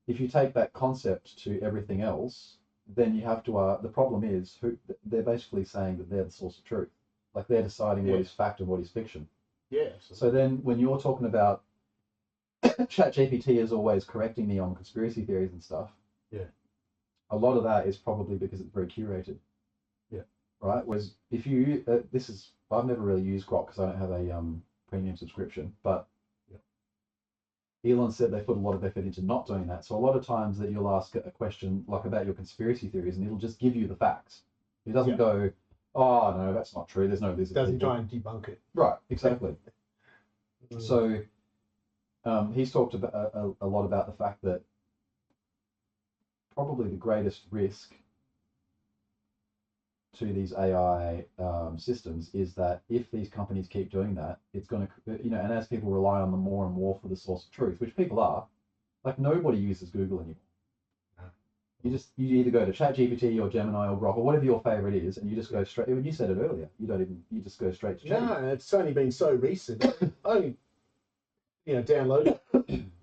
If you take that concept to everything else, then you have to. The problem is they're basically saying that they're the source of truth. Like they're deciding what is fact and what is fiction.
Yeah.
So then, when you're talking about ChatGPT is always correcting me on conspiracy theories and stuff.
Yeah.
A lot of that is probably because it's very curated.
Yeah.
Right. Whereas if you, I've never really used Grok because I don't have a premium subscription, but Elon said they put a lot of effort into not doing that. So a lot of times that you'll ask a question like about your conspiracy theories, and it'll just give you the facts. It doesn't go, oh no, that's not true. There's no lizard.
Doesn't try and debunk it.
Right. Exactly. So he's talked about a lot about the fact that probably the greatest risk to these AI systems is that if these companies keep doing that, it's going to, and as people rely on them more and more for the source of truth, which people are, like nobody uses Google anymore. You either go to ChatGPT or Gemini or Grok or whatever your favorite is, and you just go straight. You said it earlier. You just go straight to
Chat. No, it's only been so recent. I only, downloaded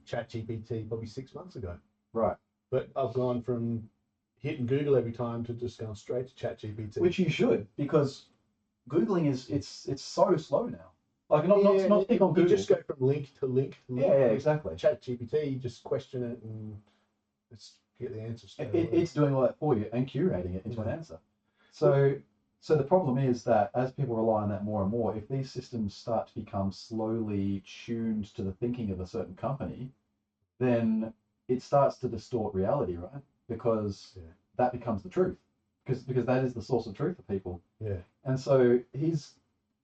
ChatGPT probably 6 months ago.
Right.
But I've gone from hitting Google every time to just going straight to ChatGPT.
Which you should, because Googling it's so slow now. Like not pick on Google.
You just go from link to link to link.
Yeah, exactly.
ChatGPT, you just question it and it's get the answer straight away.
It's doing all that for you and curating it into an answer. So the problem is that as people rely on that more and more, if these systems start to become slowly tuned to the thinking of a certain company, then it starts to distort reality, right? Because that becomes the truth. Because that is the source of truth for people.
Yeah.
And so his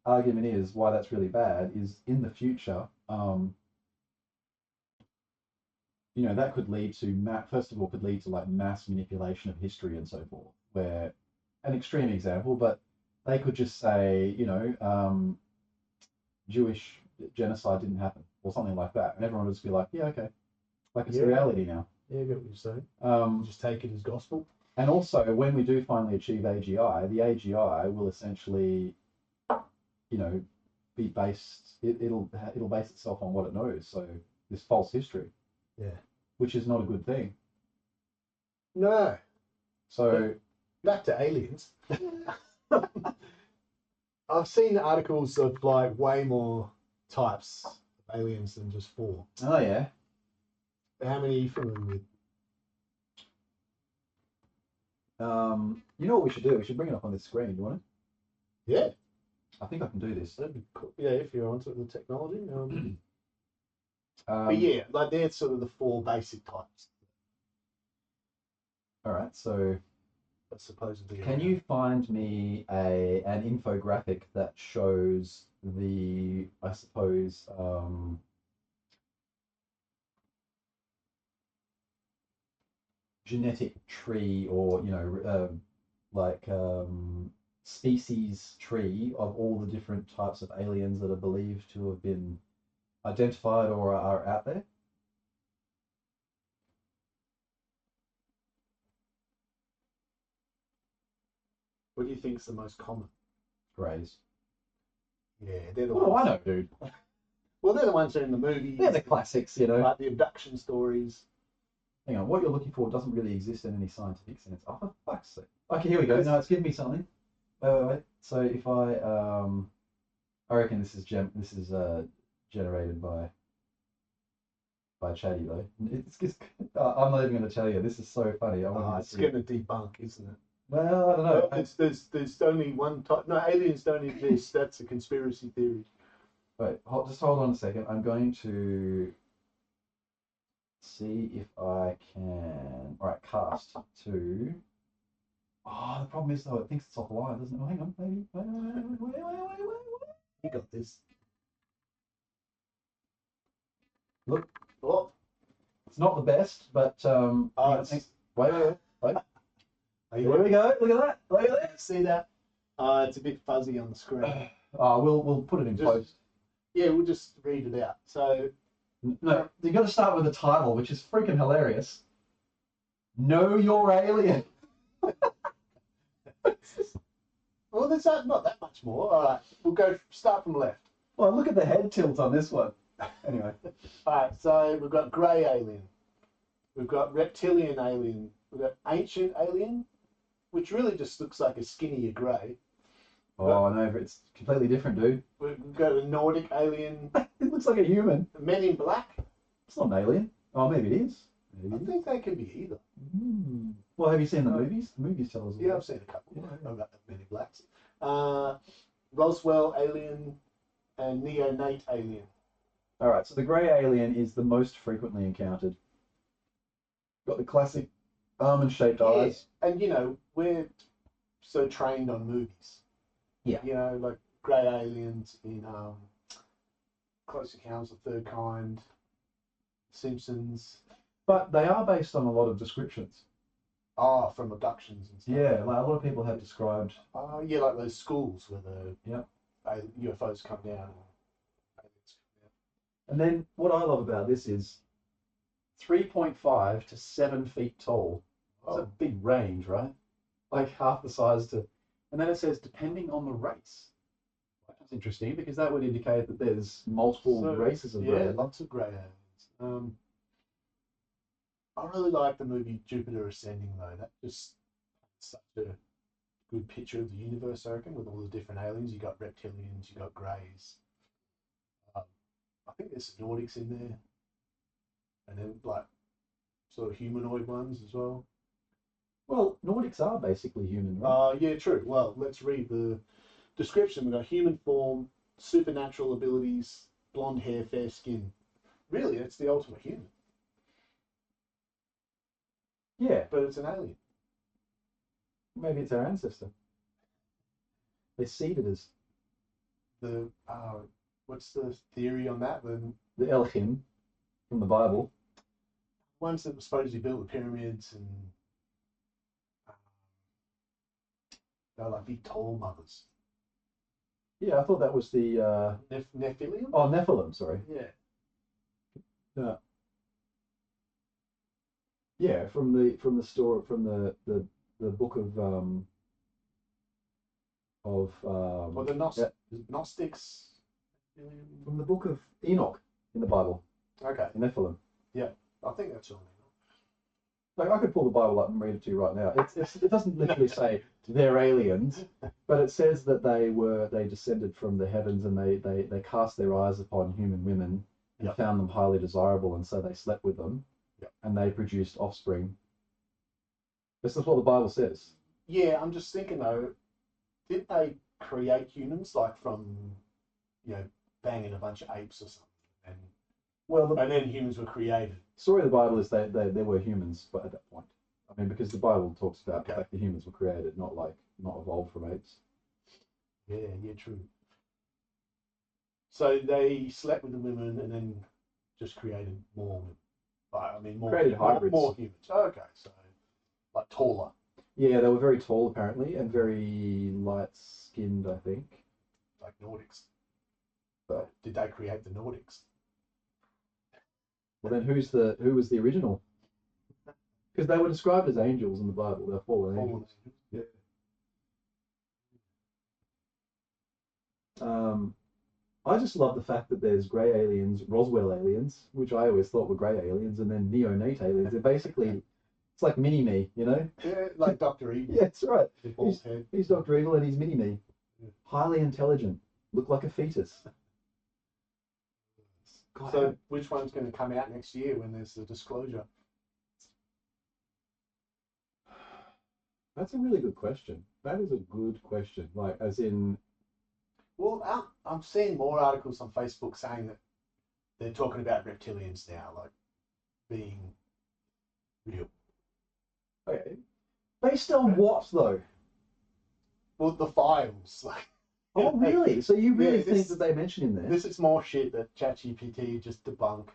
argument is why that's really bad is in the future, that could lead to first of all could lead to like mass manipulation of history and so forth, where an extreme example, but they could just say, Jewish genocide didn't happen or something like that, and everyone would just be like, yeah, okay, like it's the reality now.
Yeah, I get what you're saying. Just take it as gospel.
And also, when we do finally achieve AGI, the AGI will essentially, be based. It'll base itself on what it knows. So this false history.
Yeah.
Which is not a good thing.
No.
So
back to aliens. I've seen articles of like way more types of aliens than just 4.
Oh yeah.
How many are you familiar with?
You know what we should do? We should bring it up on this screen. Do you want it?
Yeah.
I think I can do this.
That'd be cool. Yeah, if you're onto the technology. But yeah, like they're sort of the 4 basic types.
All right. So
supposedly.
Can you find me an infographic that shows the, I suppose, genetic tree or species tree of all the different types of aliens that are believed to have been identified or are out there?
What do you think is the most common?
Greys.
Yeah, they're the
What do
ones.
I know, dude?
Well, they're the ones that are in the movies.
They're the classics,
Like the abduction stories.
Hang on, what you're looking for doesn't really exist in any scientific sense. Oh, for fuck's sake. Okay, here we go. No, it's giving me something. Wait. So if I reckon this is generated by Chatty though. It's just, I'm not even going to tell you. This is so funny.
It's going to debunk, isn't it?
Well, I don't know.
There's only one type. No, aliens don't exist. That's a conspiracy theory.
Wait, just hold on a second. I'm going to see if I can. All right, cast to. Oh, the problem is though, it thinks it's offline, doesn't it? Oh, hang on, maybe. Wait.
You got this.
Look,
Oh,
it's not the best, but
oh,
wait.
Are
There we go. Look at that. Look at that.
See that? It's a bit fuzzy on the screen.
We'll put it in post.
Yeah, we'll just read it out. So,
No, you got to start with the title, which is freaking hilarious. Know your alien.
well, there's not that much more. All right, we'll start from left.
Well, look at the head tilt on this one. Anyway.
All right, so we've got grey alien. We've got reptilian alien. We've got ancient alien, which really just looks like a skinnier grey.
Oh, no, it's completely different, dude.
We've got a Nordic alien.
It looks like a human.
Men in Black.
It's not an alien. Oh, maybe it is. Maybe
I
it is.
think they can be either.
Well, have you seen the movies? The movies tell us.
Yeah, I've seen a couple about the Men in Blacks. Roswell alien and neonate alien.
All right, so the grey alien is the most frequently encountered. Got the classic almond-shaped eyes.
And we're so trained on movies.
Yeah.
Like grey aliens in Close Encounters of the Third Kind, Simpsons.
But they are based on a lot of descriptions.
From abductions and stuff.
Yeah, like a lot of people have described.
Yeah, like those schools where the
Yep.
UFOs come down. And aliens come down.
And then what I love about this is 3.5 to 7 feet tall. That's a big range, right? Like half the size to. And then it says depending on the race. That's interesting because that would indicate that there's multiple races of grey.
Yeah, lots of grey aliens. I really like the movie Jupiter Ascending though. That just such a good picture of the universe, I reckon, with all the different aliens. You got reptilians, you got greys. I think there's some Nordics in there, and then like sort of humanoid ones as well.
Well, Nordics are basically human, right?
Yeah, true. Well, let's read the description. We've got human form, supernatural abilities, blonde hair, fair skin. Really, it's the ultimate human.
Yeah,
But it's an alien.
maybe it's our ancestor. They're seeded as
The what's the theory on that?
the Elohim from the Bible.
Ones that were supposedly built the pyramids and they're like big tall mothers.
Yeah, I thought that was the
Nephilim?
oh, Nephilim, sorry.
Yeah.
Yeah, from the story from the book of
Well, the Gnostics.
from the book of Enoch in the Bible,
Okay.
Nephilim.
Yeah, I think that's all.
Like I could pull the Bible up and read it to you right now. It doesn't literally say they're aliens, but it says that they descended from the heavens and they cast their eyes upon human women and found them highly desirable, and so they slept with them, and they produced offspring. This is what the Bible says.
Yeah, I'm just thinking though, did they create humans like from banging a bunch of apes or something? And then humans were created.
The story of the Bible is they were humans, but at that point, I mean, because the Bible talks about the fact that humans were created, not evolved from apes.
Yeah, true. So they slept with the women and then just created more.
Created hybrids.
More humans. Okay, so like taller.
Yeah, they were very tall apparently and very light-skinned, I think.
Like Nordics.
But
did they create the Nordics?
Well, then who was the original? Because they were described as angels in the Bible. They're fallen angels. Yeah. I just love the fact that there's grey aliens, Roswell aliens, which I always thought were grey aliens, and then neonate aliens. They're basically, it's like mini-me, you know?
Yeah, like Dr. Evil.
Yeah, that's right.
He's
Dr. Evil and he's mini-me. Yeah. Highly intelligent. Look like a fetus. God,
so which one's going to come out next year when there's the disclosure?
That's a really good question. That is a good question. Like, as in,
Well, I'm seeing more articles on Facebook saying that they're talking about reptilians now, like being real.
Okay. Based on what though?
Well, the files, like.
Oh, really? So you really
Yeah,
think
this-
that they mention in there?
This is more shit that ChatGPT just debunk.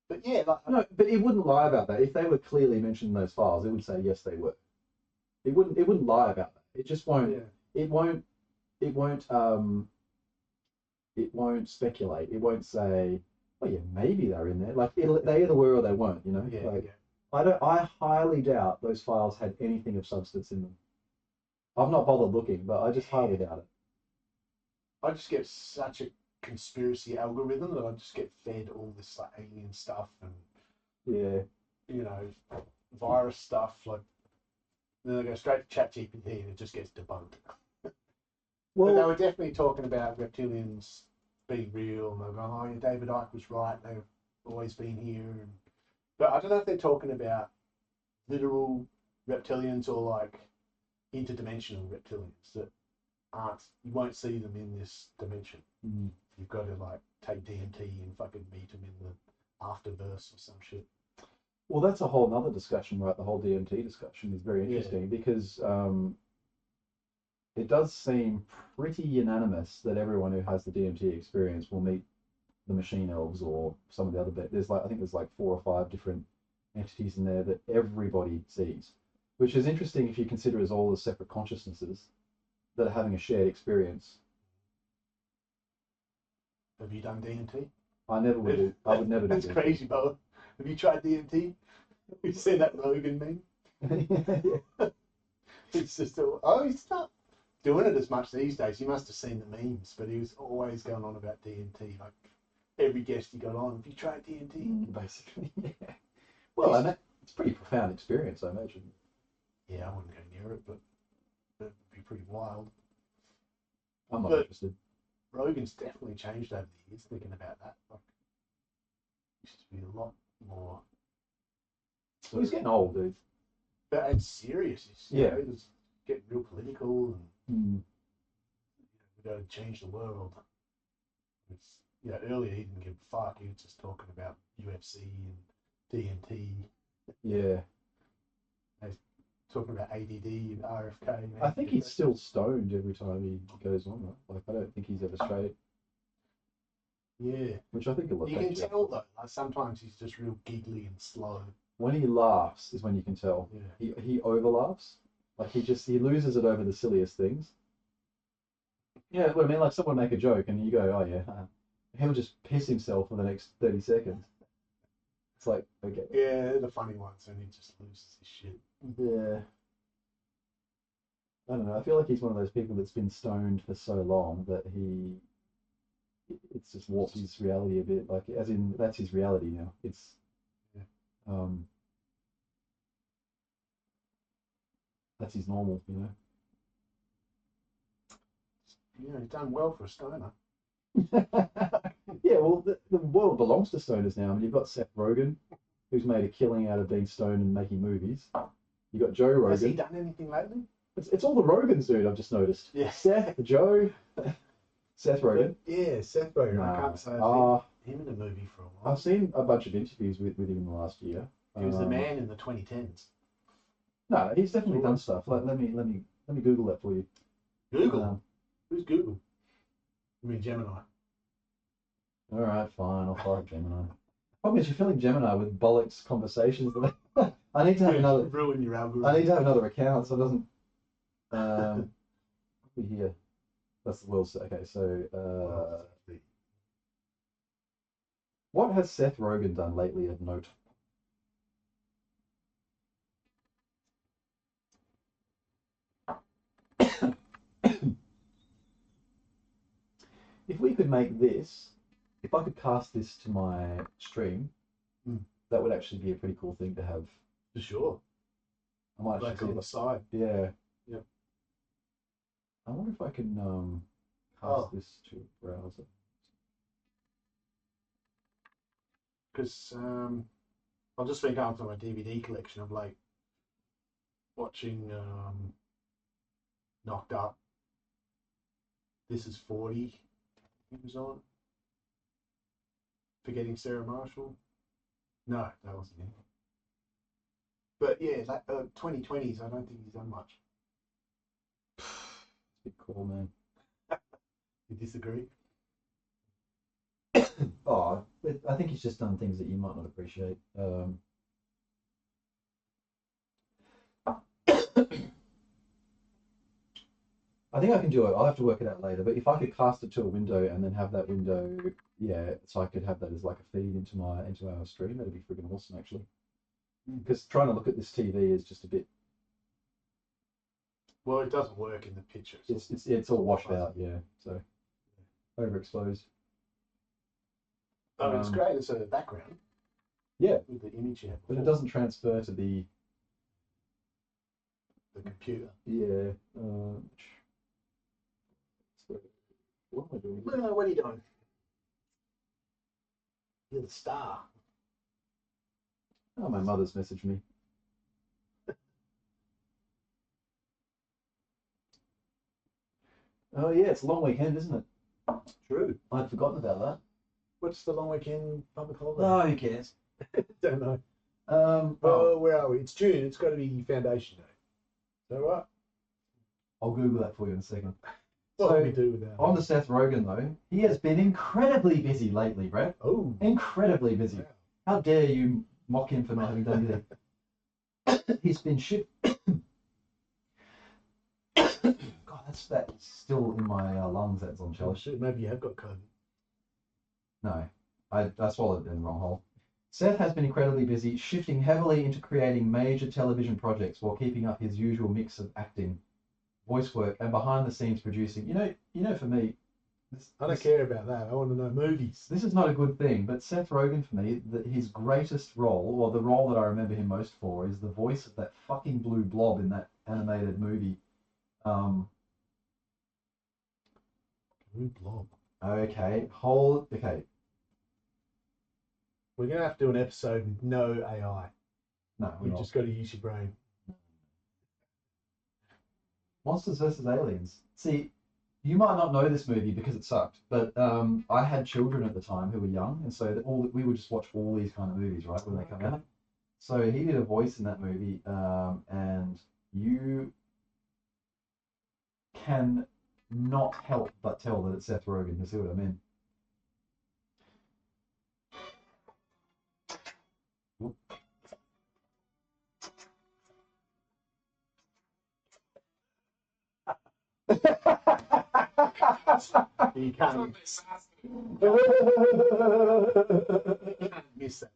But yeah, like,
No, but it wouldn't lie about that. If they were clearly mentioned in those files, it would say yes, they were. It wouldn't. It wouldn't lie about that. It just won't.
yeah,
It won't. It won't. It won't speculate. It won't say, "Oh yeah, maybe they're in there." Like they either were or they weren't. You know.
yeah,
Like
yeah.
I don't. I highly doubt those files had anything of substance in them. I've not bothered looking, but I just highly doubt it.
I just get such a conspiracy algorithm that I just get fed all this like alien stuff and
Yeah.
you know virus stuff. Like then I go straight to ChatGPT and it just gets debunked. But they
Well,
were definitely talking about reptilians being real, and they were going, "Oh, yeah, David Icke was right. They've always been here." And, but I don't know if they're talking about literal reptilians or like interdimensional reptilians that aren't. You won't see them in this dimension.
mm,
You've got to like take DMT and fucking meet them in the afterverse or some shit.
well, that's a whole nother discussion, right? The whole DMT discussion is very
Yeah.
interesting because it does seem pretty unanimous that everyone who has the DMT experience will meet the machine elves or some of the other bit. There's like I think there's like 4 or 5 different entities in there that everybody sees, which is interesting if you consider as all the separate consciousnesses that are having a shared experience.
Have you done DMT?
I never would do. I would never do.
That's
DMT.
crazy, brother. Have you tried DMT? You seen that Rogan meme?
Yeah.
It's just oh, he's not doing it as much these days. You must have seen the memes, but he was always going on about DMT. Like every guest he got on, have you tried DMT?
Basically, yeah. Well, and it's a pretty profound experience, I imagine.
Yeah, I wouldn't go near it, but it'd be pretty wild.
I'm not
But-
interested.
Rogan's definitely changed over the years thinking about that. Like, used to be a lot more.
Well, he's getting old, dude.
But it's serious.
Yeah.
It was getting real political and
Mm.
we got to change the world. It's, earlier he didn't give a fuck. He was just talking about UFC and DMT,
Yeah.
talking about ADD and RFK. And
I think he's still stoned every time he goes on. Right? Like, I don't think he's ever straight,
Yeah.
which I think will
You can
affect you.
tell though. Like sometimes he's just real giggly and slow.
When he laughs is when you can tell.
Yeah.
He over laughs. Like he loses it over the silliest things. Yeah, what I mean, like someone make a joke and you go, oh yeah, he'll just piss himself for the next 30 seconds. It's like, okay.
Yeah, they're the funny ones, and he just loses his shit.
Yeah. I don't know. I feel like he's one of those people that's been stoned for so long that it's just warped his reality a bit. Like, as in, that's his reality now. It's,
Yeah.
That's his normal, you know.
He's done well for a stoner.
Yeah, well, the world belongs to stoners now. I mean, you've got Seth Rogen, who's made a killing out of being stoned and making movies. You got Joe Rogan.
Has he done anything lately?
It's all the Rogans, dude. I've just noticed.
Yeah.
Seth, Joe, Seth Rogen.
Yeah, Seth Rogen. I
Nah.
can't say I've seen
Uh,
him in a movie for a while.
I've seen a bunch of interviews with him in the last year.
He was the man in the 2010s.
No, he's definitely done stuff. Let me Google that for you.
Google? Who's Google? I mean Gemini.
All right, fine. I'll fire Gemini. Problem is, you're filling Gemini with bollocks conversations. I need to have another.
Ruin your algorithm.
I need to have another account so it doesn't. What are we here? That's the world's. Okay, so what has Seth Rogen done lately of note? If we could make this, if I could cast this to my stream, that would actually be a pretty cool thing to have.
For sure.
I might
Like
actually
on the side.
Yeah.
Yep.
I wonder if I can cast
Oh.
this to a browser.
Because I've just been going through my DVD collection of like watching Knocked Up, This Is 40. He was on. Forgetting Sarah Marshall. No, that wasn't him. But yeah, like 2020s, I don't think he's done much.
Big call, man.
You disagree?
Oh, I think he's just done things that you might not appreciate. I think I can do it. I'll have to work it out later. But if I could cast it to a window and then have that window, yeah, so I could have that as like a feed into our stream, that'd be freaking awesome, actually. Because trying to look at this TV is just a bit.
Well, it doesn't work in the pictures.
It's all washed out, yeah. So overexposed.
Oh, it's great as a background.
Yeah,
with the image here,
but it doesn't transfer to the
computer.
Yeah. What am I doing?
Well, what are you doing? You're the star.
Oh, my mother's messaged me. Oh yeah, it's a long weekend, isn't it?
True.
I'd forgotten about that.
What's the long weekend public holiday?
Oh, who cares?
Don't know.
Oh,
Where are we? It's June. It's got to be Foundation Day. So what?
I'll Google that for you in a second.
What
So,
do we do with that?
On to Seth Rogen though, he has been incredibly busy lately, Brett.
Oh,
Incredibly busy.
wow.
How dare you mock him for not having done anything? He's been God, that's still in my lungs. That's on
Oh,
challenge.
shit, maybe you have got COVID.
No, I swallowed it in the wrong hole. Seth has been incredibly busy, shifting heavily into creating major television projects while keeping up his usual mix of acting, voice work, and behind the scenes producing. You know, for me,
I don't care about that. I want to know movies.
this is not a good thing. But Seth Rogen, for me, his greatest role, or the role that I remember him most for, is the voice of that fucking blue blob in that animated movie.
Blue blob.
Okay.
We're going to have to do an episode with no AI.
No, we're
You've
not.
just got to use your brain.
Monsters vs. Aliens. See, you might not know this movie because it sucked, but I had children at the time who were young, and so we would just watch all these kind of movies, right, when they come out. So he did a voice in that movie, and you can not help but tell that it's Seth Rogen. You see what I mean?
You can't miss that.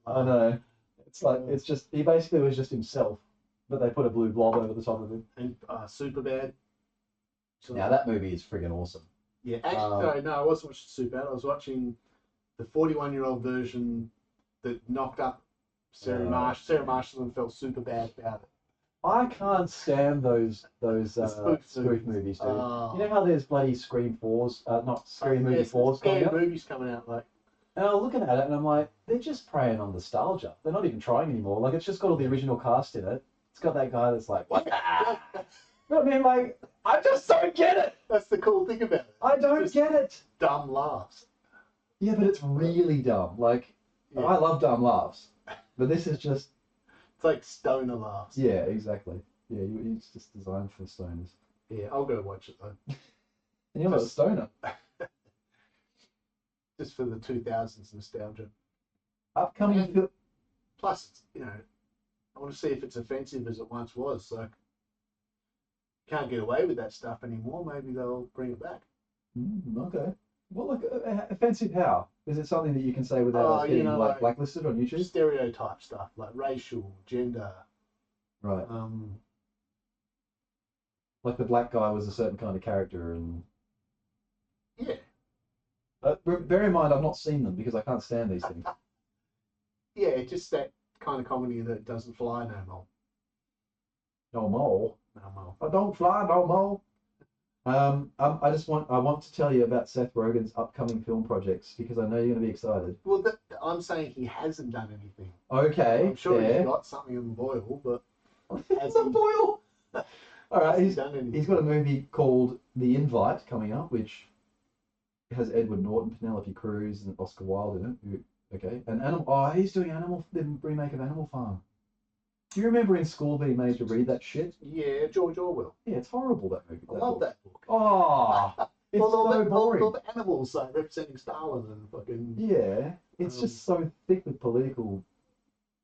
I know. It's like he basically was just himself, but they put a blue blob over the top of him.
And Superbad. So,
Now that movie is friggin' awesome.
yeah, actually, sorry, no, I wasn't watching Superbad. I was watching the 41-year-old version that knocked up Sarah Marshall. Sarah Marshall and felt super bad about it.
I can't stand those spoof movies, dude. You know how there's bloody Scream 4s, not Scary Movie 4s coming
Scary
out?
movies coming out, like.
And I'm looking at it and I'm like, they're just preying on nostalgia. They're not even trying anymore. Like, it's just got all the original cast in it. It's got that guy that's like, what? You know what I mean? Like, I just don't get it.
That's the cool thing about it.
I don't get it.
Dumb laughs.
Yeah, but it's really dumb. Like,
Yeah.
I love dumb laughs. But this is just...
It's like stoner laughs.
Yeah, exactly. Yeah, it's just designed for stoners.
Yeah, I'll go watch it though.
And you're not a stoner.
Just for the 2000s nostalgia.
Upcoming film...
Plus, I want to see if it's offensive as it once was. So, can't get away with that stuff anymore. Maybe they'll bring it back.
Okay. Well, look, offensive how? Is it something that you can say without us getting like blacklisted on YouTube?
Stereotype stuff like racial, gender.
Right. Like the black guy was a certain kind of character, and
Yeah.
bear in mind, I've not seen them because I can't stand these things.
Yeah, just that kind of comedy that doesn't fly no more.
No more.
No more.
I don't fly no more. I want to tell you about Seth Rogen's upcoming film projects because I know you're going to be excited.
Well, I'm saying he hasn't done anything.
Okay.
I'm sure
yeah.
he's got something on the boil, but
It's a boil. All right,
has he done anything?
he's got a movie called The Invite coming up, which has Edward Norton, Penelope Cruz, and Oscar Wilde in it. Okay, and Animal. Oh, he's doing the remake of Animal Farm. Do you remember in school being made to read that shit?
Yeah, George Orwell.
Yeah, it's horrible, that movie.
I love that book.
Oh, it's
all
so boring.
all the animals like representing Stalin and fucking.
Yeah, it's just so thick with political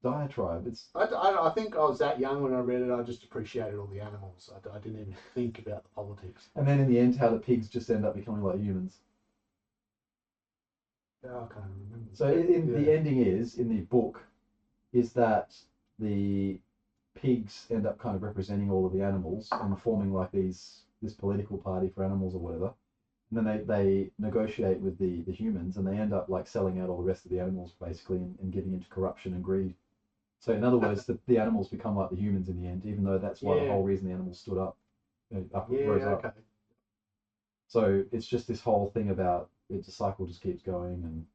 diatribe. It's
I think I was that young when I read it. I just appreciated all the animals. I didn't even think about the politics.
and then in the end, how the pigs just end up becoming like humans.
Oh, I can't remember.
So the ending is in the book is that the pigs end up kind of representing all of the animals and forming like this political party for animals or whatever. And then they negotiate with the humans and they end up like selling out all the rest of the animals basically and getting into corruption and greed. So in other words, the animals become like the humans in the end, even though that's why the whole reason the animals stood up, rose up.
Okay.
So it's just this whole thing about the cycle just keeps going, and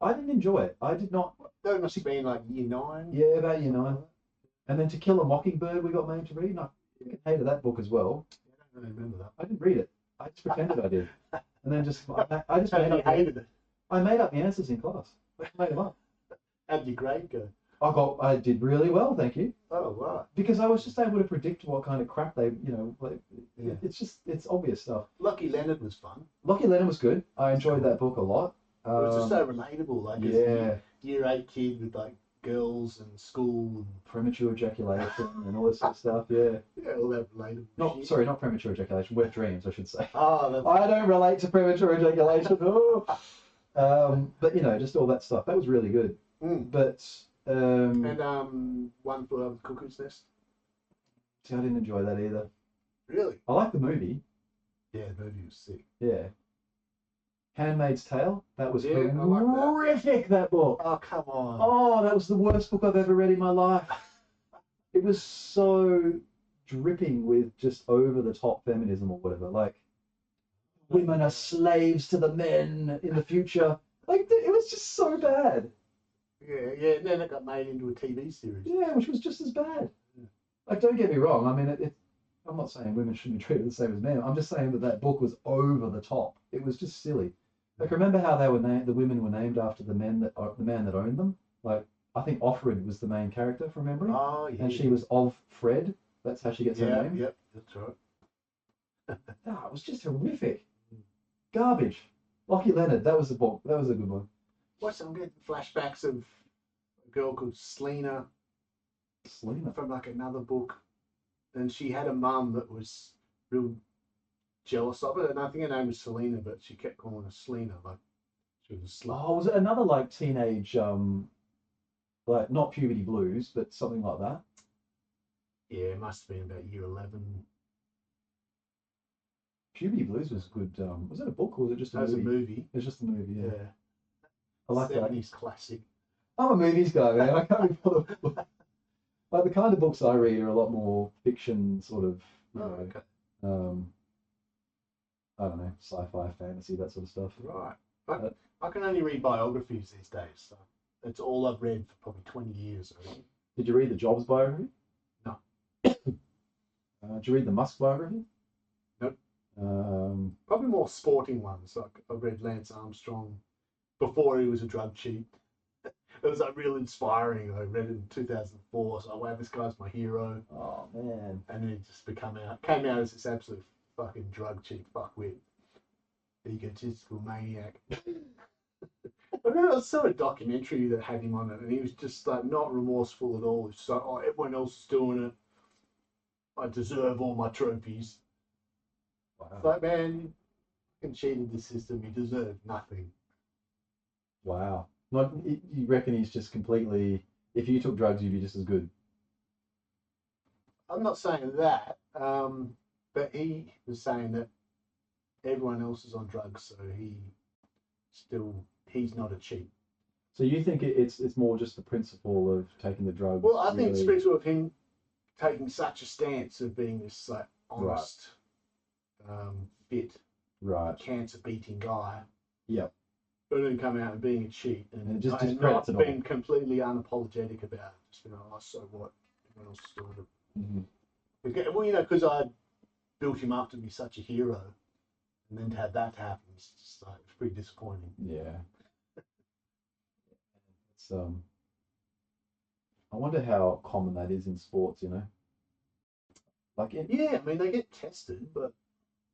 I didn't enjoy it. I did not.
That must have been like year 9.
Yeah, about year 9. And then To Kill a Mockingbird we got made to read, and I hated that book as well.
I don't really remember that.
I didn't read it. I just pretended I did, and then I just made up.
Hated it.
I made up the answers in class. I made them up.
How'd your grade go?
I did really well, thank you.
Oh, right.
Because I was just able to predict what kind of crap they,
Yeah.
It's obvious stuff.
Lucky Leonard was fun.
Lucky Leonard was good. I enjoyed that book a lot.
It was just so relatable, like as a year 8 kid with like girls and school and
premature ejaculation and all this sort of stuff. Yeah.
yeah, all that relatable.
Not
shit.
not premature ejaculation. Wet dreams, I should say.
Oh, that's...
I don't relate to premature ejaculation. Oh. But just all that stuff. That was really good. But
and One Flew Over the Cuckoo's Nest.
see, I didn't enjoy that either.
Really?
I like the movie.
Yeah, the movie was sick.
Yeah. Handmaid's Tale. That was
I like that.
horrific. That book.
Oh, come on.
Oh, that was the worst book I've ever read in my life. It was so dripping with just over the top feminism or whatever. Like, women are slaves to the men in the future. Like, it was just so bad.
Yeah, and then it got made into a TV series.
Yeah, which was just as bad. Like, don't get me wrong. I mean, I'm not saying women shouldn't be treated the same as men. I'm just saying that book was over the top. It was just silly. Like, remember how they were the women were named after the man that owned them? Like, I think Offred was the main character from memory.
Oh, yeah.
And she was of Fred. That's how she gets her name.
Yep, that's right.
It was just horrific. Garbage. Lockie Leonard, that was the book. That was a good one.
I'm getting flashbacks of a girl called Selena
Selena.
from like another book. And she had a mum that was real jealous of it. And I think her name was Selena, but she kept calling her Selena. Like, she was a slut.
Oh, was it another like teenage, like not puberty blues, but something like that?
Yeah, it must have been about year 11.
Puberty Blues was good. Was it a book or was it just a
That was
movie?
a movie.
It was just a movie, yeah.
Yeah.
I like that.
70s classic.
I'm a movies guy, man. I can't be bothered. Like the kind of books I read are a lot more fiction, sort of,
Okay.
I don't know, sci-fi, fantasy, that sort of stuff.
Right. I can only read biographies these days. So that's all I've read for probably 20 years already.
Did you read the Jobs biography?
No.
Did you read the Musk biography?
Nope.
Um,
Probably more sporting ones. Like I read Lance Armstrong before he was a drug cheat. It was like real inspiring. I read it in 2004. So wow, this guy's my hero.
oh man.
And then he just came out as this absolute fucking drug cheat fuckwit, egotistical maniac. I remember I saw a documentary that had him on it, and he was just like not remorseful at all. He's just like, oh, everyone else is doing it. I deserve all my trophies.
Wow.
It's like, man, you fucking cheated the system. You deserve nothing.
Wow. Not, you reckon he's just completely, if you took drugs, you'd be just as good?
I'm not saying that, but he was saying that everyone else is on drugs, so he's not a cheat.
So you think it's more just the principle of taking the drugs?
Well, I think it's
really...
principle of him taking such a stance of being this like honest, fit,
right,
cancer-beating guy.
Yep.
But then come out and being a cheat and
just
not
discredits it all.
being completely unapologetic about it. Just being like, oh, so what? Everyone else is doing it.
Mm-hmm.
Well, because I built him up to be such a hero, and then to have that happen, it's just like, it's pretty disappointing.
Yeah. It's I wonder how common that is in sports, you know? Like
Yeah, I mean they get tested, but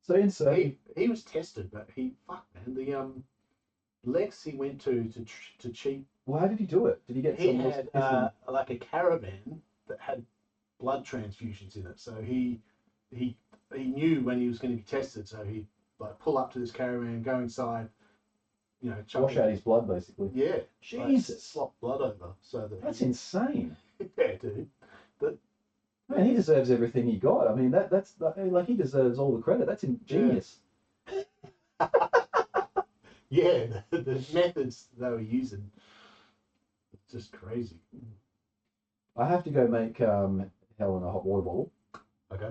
so in
so
surfing,
he was tested, but fuck man, the Lex he went to cheat.
well, how did he do it? Did he get
He
someone else
had
to piss him?
like a caravan that had blood transfusions in it, so he knew when he was going to be tested, so he like pull up to this caravan, go inside, you know, chuck
Wash out his blood, basically.
yeah,
Jesus.
like, slop blood over, so that
That's insane.
yeah, dude. But
Man, he deserves everything he got. I mean, that's like he deserves all the credit. That's ingenious.
yeah, the methods they were using, it's just crazy.
I have to go make hell in a hot water bottle.
Okay.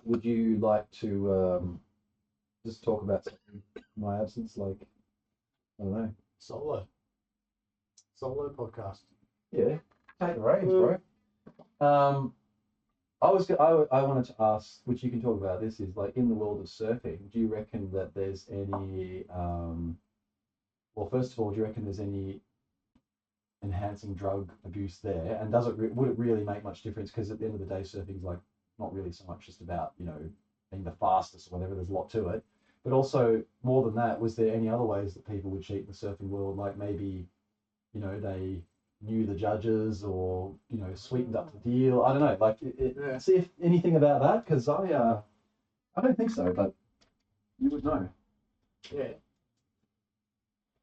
Would you like to just talk about something in my absence? Like, I don't know.
Solo podcast.
Yeah, take the reins, bro. I wanted to ask, which you can talk about. This is like in the world of surfing. Do you reckon that there's any well, first of all, do you reckon there's any enhancing drug abuse there? And would it really make much difference? Because at the end of the day, surfing's like not really so much just about, you know, being the fastest or whatever. There's a lot to it. But also, more than that, was there any other ways that people would cheat in the surfing world? Like maybe, you know, they knew the judges or, you know, sweetened up the deal. I don't know. Like,
Yeah.
see if anything about that, because I don't think so, but you would know.
Yeah.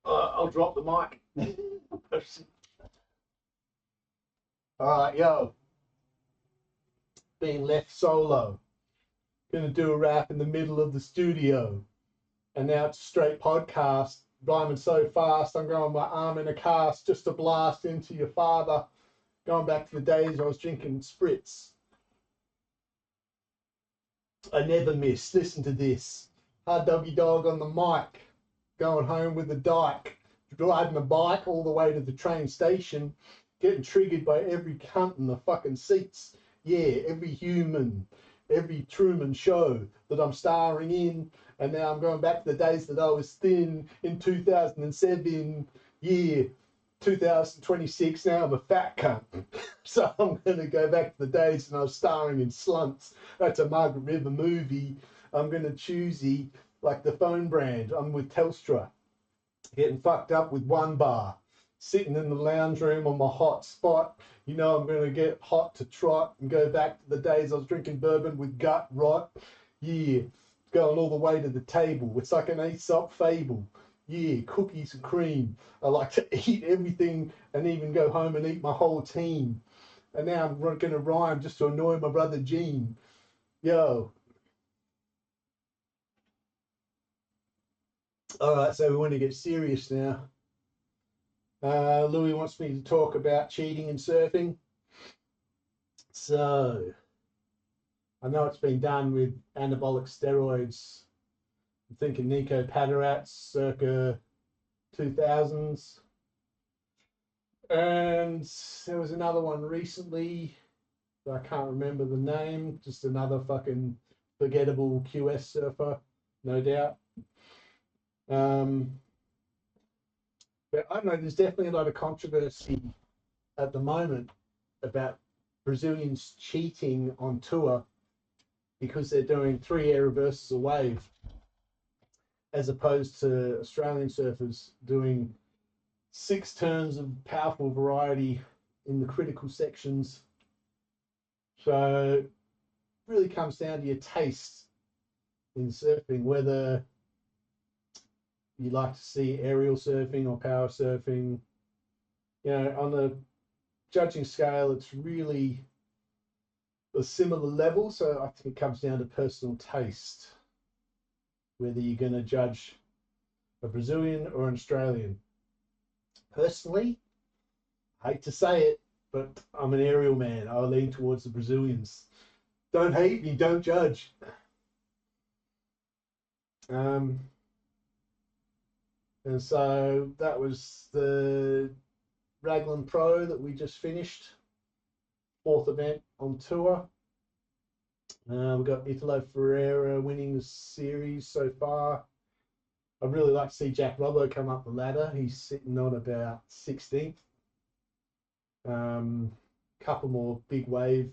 I'll drop the mic. All right, yo. Being left solo. Gonna do a rap in the middle of the studio. And now it's a straight podcast. Rhyming so fast, I'm going my arm in a cast just to blast into your father. Going back to the days I was drinking spritz. I never miss. Listen to this. Hard doggy dog on the mic. Going home with the dyke. Riding a bike all the way to the train station. Getting triggered by every cunt in the fucking seats. Yeah, every human, every Truman show that I'm starring in. And now I'm going back to the days that I was thin in 2007. Yeah, 2026. Now I'm a fat cunt. So I'm going to go back to the days when I was starring in Slunts. That's a Margaret River movie. I'm going to choosy like the phone brand. I'm with Telstra. Getting fucked up with one bar. Sitting in the lounge room on my hot spot. You know I'm going to get hot to trot and go back to the days I was drinking bourbon with gut rot. Yeah, going all the way to the table. It's like an Aesop fable. Yeah, cookies and cream. I like to eat everything and even go home and eat my whole team. And now I'm going to rhyme just to annoy my brother Gene. Yo. All right, so we want to get serious now. Louis wants me to talk about cheating in surfing. So, I know it's been done with anabolic steroids. I'm thinking Nico Padarats circa 2000s. And there was another one recently. I can't remember the name. Just another fucking forgettable QS surfer, no doubt. But I don't know, there's definitely a lot of controversy at the moment about Brazilians cheating on tour because they're doing 3 air reverses a wave, as opposed to Australian surfers doing 6 turns of powerful variety in the critical sections. So it really comes down to your taste in surfing, whether you like to see aerial surfing or power surfing. You know, on the judging scale, it's really a similar level. So I think it comes down to personal taste, whether you're going to judge a Brazilian or an Australian. Personally, I hate to say it, but I'm an aerial man. I lean towards the Brazilians. Don't hate me, don't judge. And so that was the Raglan Pro that we just finished. 4th event on tour. We've got Italo Ferreira winning the series so far. I'd really like to see Jack Robbo come up the ladder. He's sitting on about 16th. Couple more big wave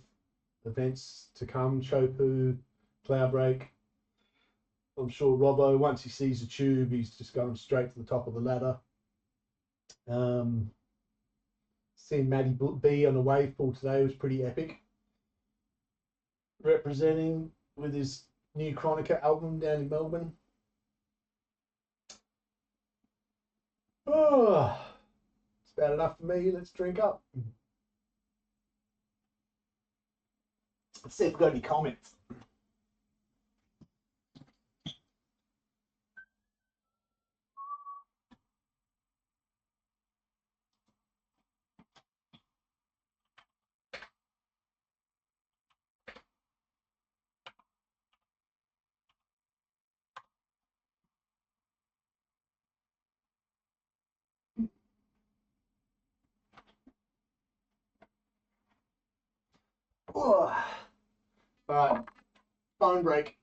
events to come. Chopu, Cloud Break. I'm sure Robbo, once he sees the tube, he's just going straight to the top of the ladder. Seeing Matty B on the wave pool today was pretty epic. Representing with his new Chronica album down in Melbourne. Oh, it's about enough for me. Let's drink up. Let's see if we've got any comments. Oh. All right, phone break.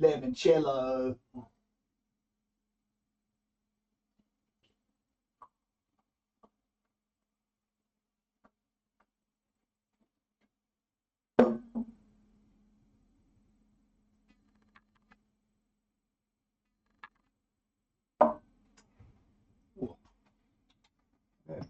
Limoncello. Yeah.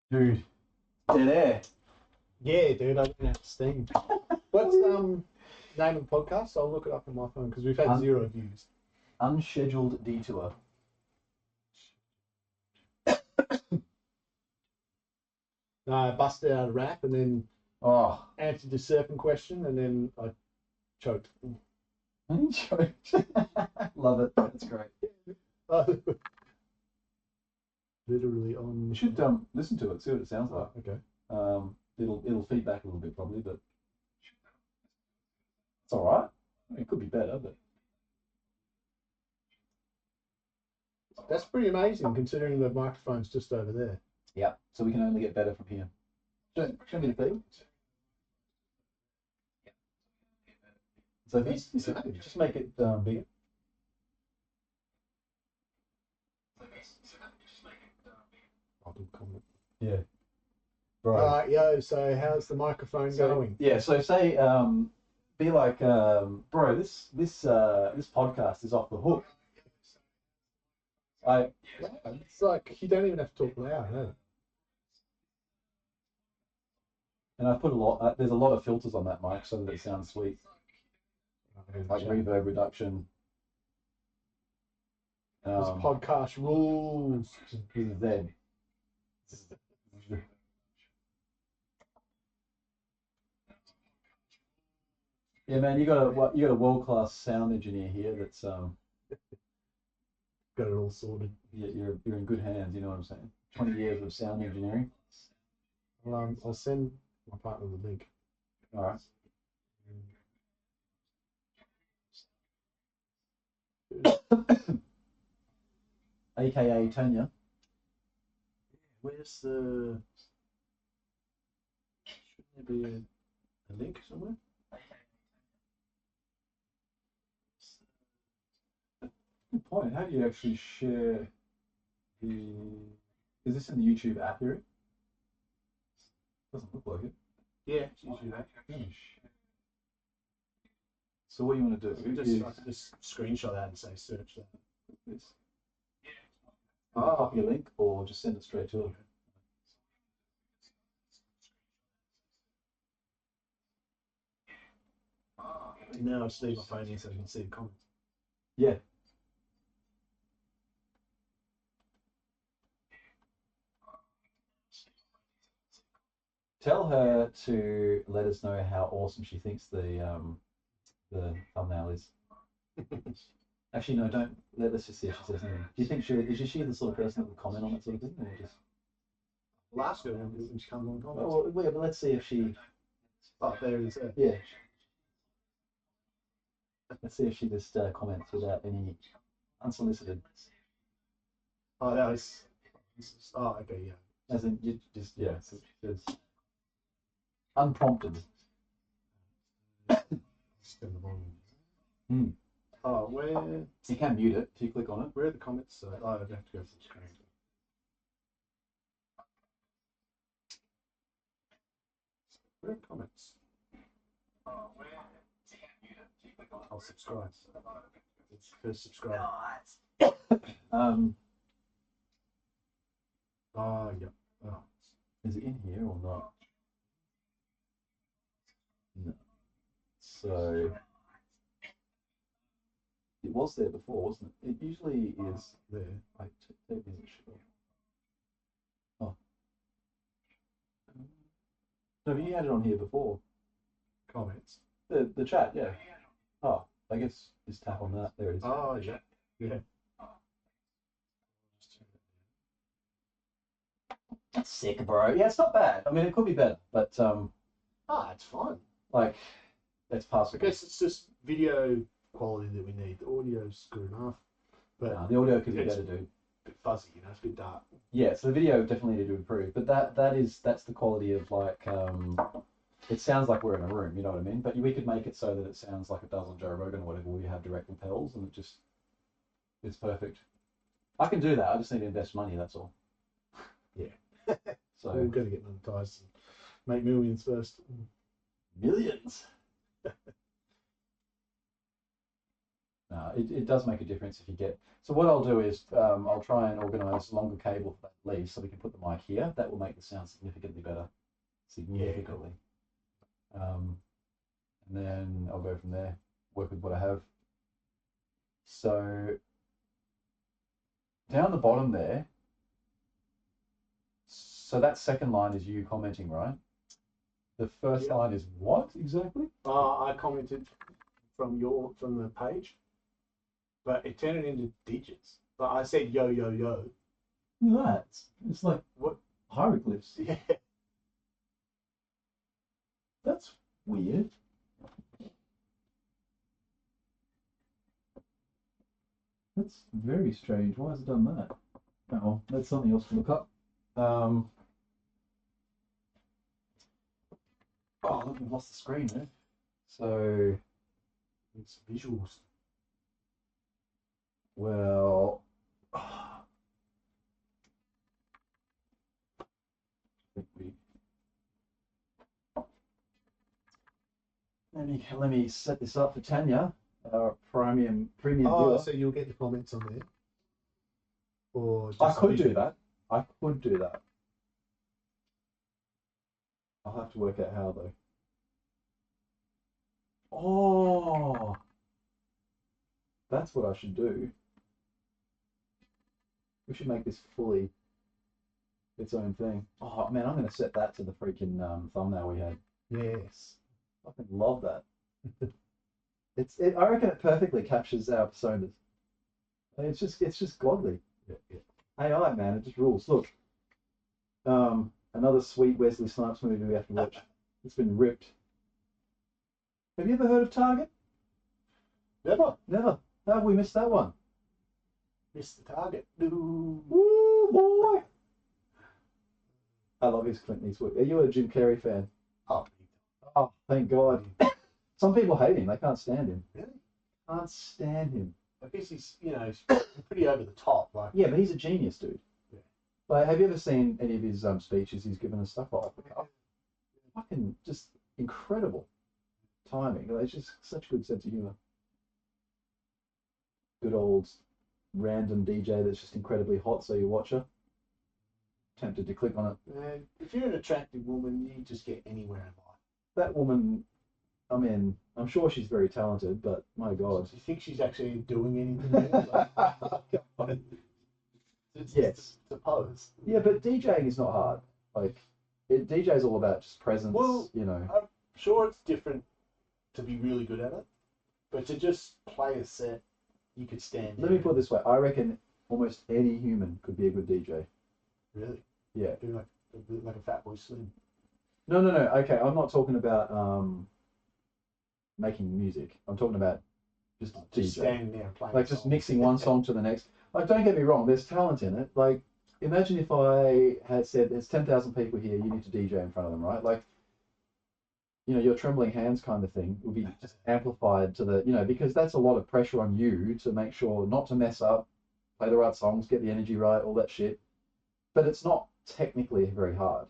Dude, dead air.
Yeah, dude, I didn't have Steam. What's name of the podcast? I'll look it up on my phone because we've had 0 views.
Unscheduled detour.
No, I busted out a rap and then answered the serpent question and then I choked.
Love it. That's great.
Literally on.
You should listen to it, see what it sounds like.
Okay.
It'll feed back a little bit probably, but it's all right. It could be better, but
that's pretty amazing considering the microphone's just over there.
yeah. So we can only get better from here. Show me the feed. So if you just make it bigger.
I'll do a comment.
Yeah. Right.
Yo, so how's the microphone going?
Yeah, so say be like, bro, this podcast is off the hook.
It's like you don't even have to talk loud, no?
And I put there's a lot of filters on that mic so that it sounds sweet, like reverb reduction.
This podcast rules.
This is Zed. Yeah, man, you got a world-class sound engineer here. That's
Got it all sorted.
yeah, you're in good hands. You know what I'm saying? 20 years of sound engineering.
I'll send my partner the link.
All right. AKA Tanya.
Where's the? Shouldn't there be a link somewhere?
Good point. How do you actually share the? Is this in the YouTube app here? Doesn't look like it.
Yeah, it's usually that.
Oh, shit. So what you want to do?
I can just screenshot that and say search that.
This. Copy a link or just send it straight to them.
Now I just leave my phone here so I can see the comments.
Yeah. Tell her to let us know how awesome she thinks the thumbnail is. Actually, no, don't. Let's just see if she says anything. Do you think is she the sort of person that would comment on that sort of thing, or just?
Last girl when she comes on comments.
Well, yeah, but let's see if she.
Oh, there it is.
Yeah. Let's see if she just comments without any unsolicited.
Oh, that was. Oh, okay, yeah.
As in, you just it's unprompted.
Just in the volume.
Hmm.
Oh, where?
You can mute it if you click on it.
Where are the comments? Oh, I'd have to go to the screen. Where are the comments? I'll subscribe. First subscribe. Oh, yeah. Oh.
Is it in here or not? No. So it was there before, wasn't it? It usually is there. Wait, there isn't sure. Oh. No, but you had it on here before.
Comments.
The chat, yeah. Oh, I guess just tap on that. There it is.
Oh, yeah. Yeah.
That's sick, bro. Yeah, it's not bad. I mean, it could be better, but
It's fine.
like, it's
I
passable.
guess it's just video quality that we need. The audio's good enough, but
No, the audio could be
it's
better, dude.
a bit fuzzy, it's a bit dark.
Yeah, so the video definitely need to improve, but that's the quality of like it sounds like we're in a room, you know what I mean? But we could make it so that it sounds like it does on Joe Rogan or whatever, where you have direct lapels and it's perfect. I can do that. I just need to invest money. That's all.
Yeah.
So
We're going to get monetized and make millions first.
millions. No, it does make a difference if you get. So what I'll do is I'll try and organise a longer cable for that leaf so we can put the mic here. That will make the sound significantly better. Significantly. And then I'll go from there. Work with what I have. So down the bottom there. So that second line is you commenting, right? The first line is what exactly?
I commented from the page, but it turned it into digits. But I said yo yo yo.
It's like what hieroglyphs.
Yeah.
That's weird. That's very strange. Why has it done that? Oh, that's something else to look up. Oh, look, we've lost the screen there. So,
It's visuals.
well, Let me set this up for Tanya, our premium
Oh,
viewer.
so you'll get the comments on there. Or
I
just
could do
video?
that. I could do that. I'll have to work out how though. Oh, that's what I should do. We should make this fully its own thing. Oh man, I'm gonna set that to the freaking thumbnail we had.
Yes.
I fucking love that. I reckon it perfectly captures our personas. It's just godly.
Yeah.
AI man, it just rules. Look, another sweet Wesley Snipes movie we have to watch. It's been ripped. Have you ever heard of Target?
Never.
Never. How have we missed that one?
Missed the target. Ooh.
Woo, boy! I love his Clint Eastwood. Are you a Jim Carrey fan?
Oh,
Oh, thank God. Some people hate him. They can't stand him.
really?
Can't stand him.
I guess he's pretty over the top. Like,
Yeah, but he's a genius, dude.
Yeah.
Like, have you ever seen any of his speeches he's given and stuff off the cuff? Fucking just incredible timing. Like, it's just such a good sense of humor. Good old random DJ that's just incredibly hot, so you watch her. Tempted to click on it.
man, if you're an attractive woman, you just get anywhere in life.
That woman, I mean, I'm sure she's very talented, but my God.
Do you think she's actually doing anything? There?
Yes.
Suppose.
Yeah, but DJing is not hard. Like, DJ is all about just presence,
Well,
you know.
I'm sure it's different to be really good at it, but to just play a set, you could stand.
Let me put it this way. I reckon almost any human could be a good DJ.
Really?
Yeah.
Do like a Fat Boy Slim.
No. Okay, I'm not talking about making music. I'm talking about just
Just
DJ.
standing there and playing.
Like just mixing one song to the next. Like, don't get me wrong, there's talent in it. Like, imagine if I had said, there's 10,000 people here, you need to DJ in front of them, right? Like, you know, your trembling hands kind of thing would be just amplified to the, you know, because that's a lot of pressure on you to make sure not to mess up, play the right songs, get the energy right, all that shit. But it's not technically very hard.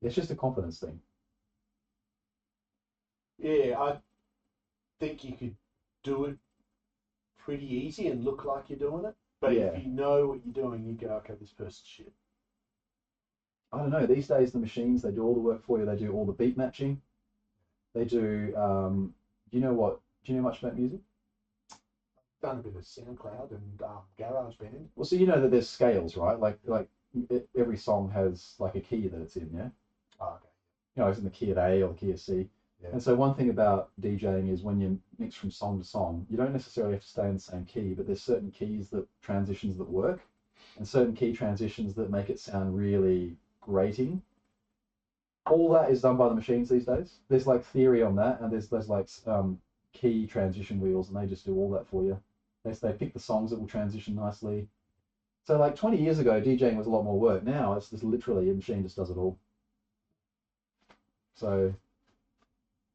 It's just a confidence thing.
Yeah, I think you could do it pretty easy and look like you're doing it. But
Yeah.
if you know what you're doing, you go, okay, this person's shit.
I don't know. These days, the machines, they do all the work for you. They do all the beat matching. They do, do you know much about music?
Done a bit of SoundCloud and GarageBand.
Well, so you know that there's scales, right? Like every song has like a key that it's in, yeah?
Oh, okay.
You know, it's in the key of A or the key of C.
Yeah.
And so one thing about DJing is when you mix from song to song, you don't necessarily have to stay in the same key, but there's certain transitions that work, and certain key transitions that make it sound really grating. All that is done by the machines these days. There's like theory on that, and there's like key transition wheels, and they just do all that for you. They pick the songs that will transition nicely. So like 20 years ago, DJing was a lot more work. Now it's just literally a machine just does it all. So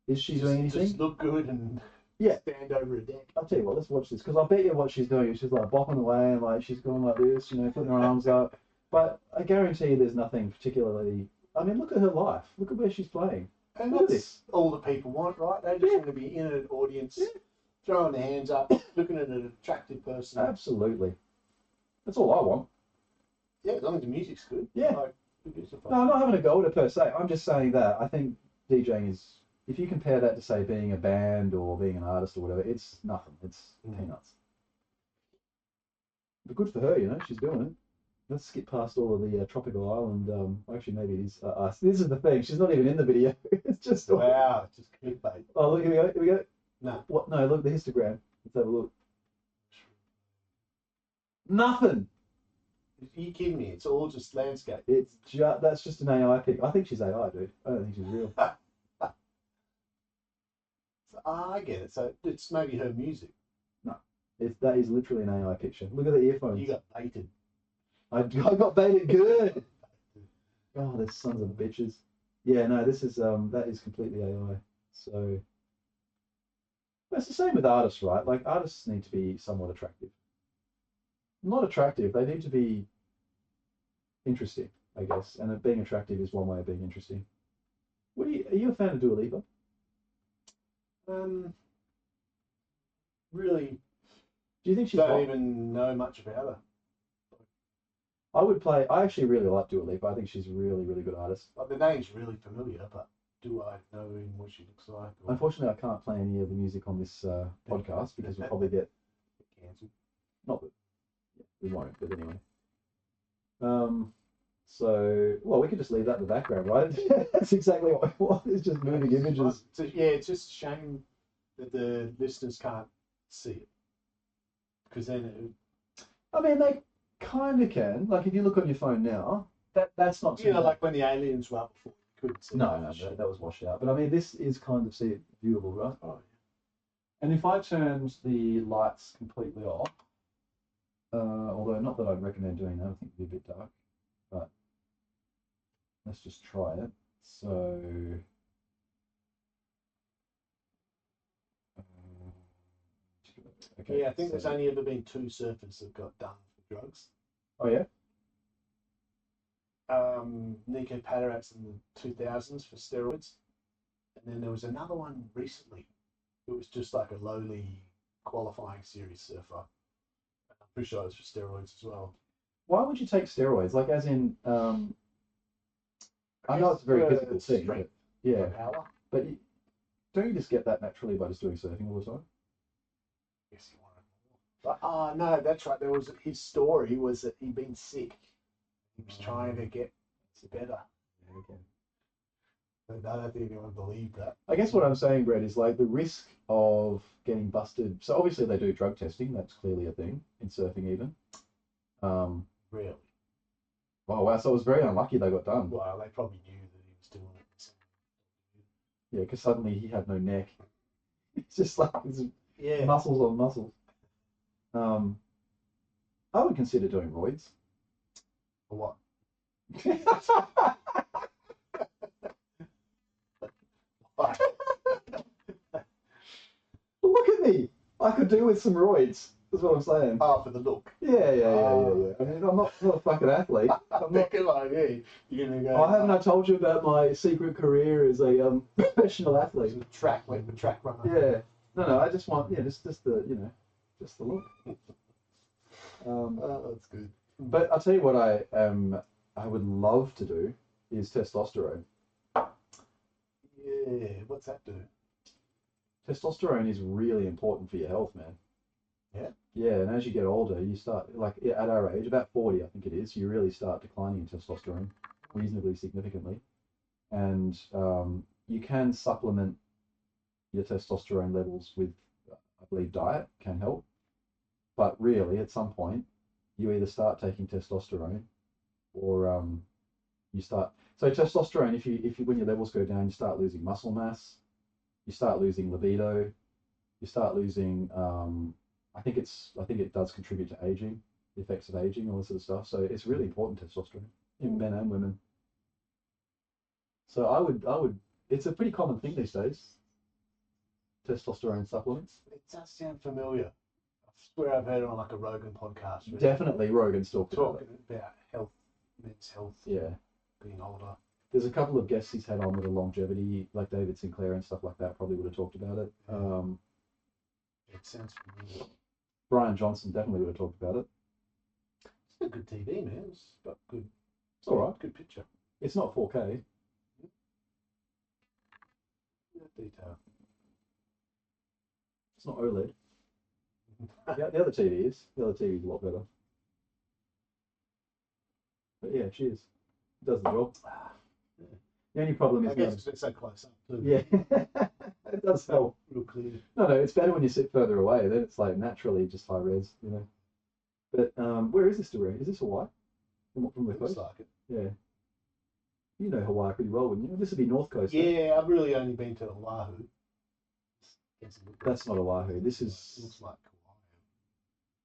is she doing anything?
Just look good and
Yeah.
stand over a deck.
I'll tell you what, let's watch this, because I bet you what she's doing is she's like bopping away and like she's going like this, you know, putting her arms up. But I guarantee you there's nothing particularly. I mean, look at her life. Look at where she's playing.
And
Look at
that's
this.
all the people want, right? They just
Yeah.
want to be in an audience,
Yeah.
throwing their hands up, looking at an attractive person.
Absolutely. That's all I want.
Yeah, as long as the music's good.
Yeah.
Like, who gives a fuck?
No, I'm not having a go at it per se. I'm just saying that I think DJing is, if you compare that to say being a band or being an artist or whatever, it's nothing. It's peanuts. But good for her, you know, she's doing it. Let's skip past all of the tropical island. Actually, maybe it is us. This is the thing. She's not even in the video. It's just.
Wow, it's just clickbait.
Oh, look, here we go. Here we go.
No.
What? No, look, the histogram. Let's have a look. Nothing.
Are you kidding me? It's all just landscape.
It's just, that's just an AI pic. I think she's AI, dude. I don't think she's real.
I get it. So it's maybe her music.
That is literally an AI picture. Look at the earphones.
You got baited.
I got baited good. Oh, those sons of bitches. Yeah, no, this is that is completely AI. So it's the same with artists, right? Like artists need to be somewhat attractive. Not attractive, they need to be interesting, I guess. And being attractive is one way of being interesting. Are you a fan of Dua Lipa?
Really
Do you think she's
don't
hot?
even know much about her.
I would play. I actually really like Dua Lipa. I think she's a really, really good artist.
Like, the name's really familiar, but do I know even what she looks like? Or
Unfortunately, I can't play any of the music on this podcast because we'll probably get
cancelled?
not that yeah, we won't, but anyway. So well, we could just leave that in the background, right? That's exactly what we want. It's just moving images.
So, yeah, it's just a shame that the listeners can't see it, because then it,
I mean, they kind of can. Like if you look on your phone now, that's not too bad.
like when the aliens were up before, you couldn't see.
No,
it.
no, that was washed out. But I mean, this is kind of viewable, right?
Oh,
And if I turned the lights completely off, although not that I'd recommend doing that, I think it'd be a bit dark, but let's just try it. So, okay.
yeah, I think there's only ever been 2 surfers that got done for drugs.
Oh yeah.
Nico Patarats in the 2000s for steroids, and then there was another one recently. It was just like a lowly qualifying series surfer. I'm pretty sure it was for steroids as well.
Why would you take steroids? Like, as in, I know it's a very physical thing, but yeah.
Power.
But don't you just get that naturally by just doing surfing all the time?
Yes, he wanted more. But no, that's right. There was his story was that he'd been sick. He was trying to get better.
Yeah, okay.
But I don't think anyone believed that.
I guess what I'm saying, Brett, is like the risk of getting busted. So obviously they do drug testing. That's clearly a thing in surfing, even.
Really?
Oh wow! So it was very unlucky they got done.
Well, they probably knew that he was doing it.
Yeah, because suddenly he had no neck. It's just like
Yeah.
muscles on muscles. I would consider doing roids.
For what?
Look at me! I could do with some roids. That's what I'm saying.
Oh, for the look.
Yeah. I mean, I'm not a fucking athlete.
I'm thinking like, hey, you're gonna go.
I haven't I told you about my secret career as a professional athlete.
The track runner.
Yeah. No. I just want just the just the look.
Oh, that's good.
But I'll tell you what I would love to do is testosterone.
Yeah. What's that do?
Testosterone is really important for your health, man.
Yeah.
Yeah, and as you get older, you start like at our age, about 40, I think it is, you really start declining in testosterone reasonably significantly, and you can supplement your testosterone levels with, I believe, diet can help, but really at some point you either start taking testosterone or you start. So testosterone, if you when your levels go down, you start losing muscle mass, you start losing libido, you start losing. I think it does contribute to aging, the effects of aging, all this sort of stuff. So it's really important, testosterone, in men and women. So I would. It's a pretty common thing these days. Testosterone supplements.
It does sound familiar. I swear I've heard it on like a Rogan podcast. Really.
Definitely, Rogan's talking about
health, men's health.
Yeah.
Being older.
There's a couple of guests he's had on with a longevity, like David Sinclair and stuff like that, probably would have talked about it.
It sounds familiar.
Brian Johnson definitely would have talked about it.
It's a good TV, man. It's got good.
It's all right.
Good picture.
It's not 4K.
Detail.
It's not OLED. The other TV is. The other TV is a lot better. But yeah, cheers. It does the job.
Yeah.
The only problem is
I guess it's so close up too.
yeah, it does help.
Real clear.
No, it's better when you sit further away. Then it's like naturally just high res, But where is this Hawaii? Is this Hawaii? From the
Looks
coast?
like it.
Yeah. You know Hawaii pretty well, wouldn't you? This would be North Coast.
Yeah, I've really only been to Oahu.
That's not Oahu. This is
looks like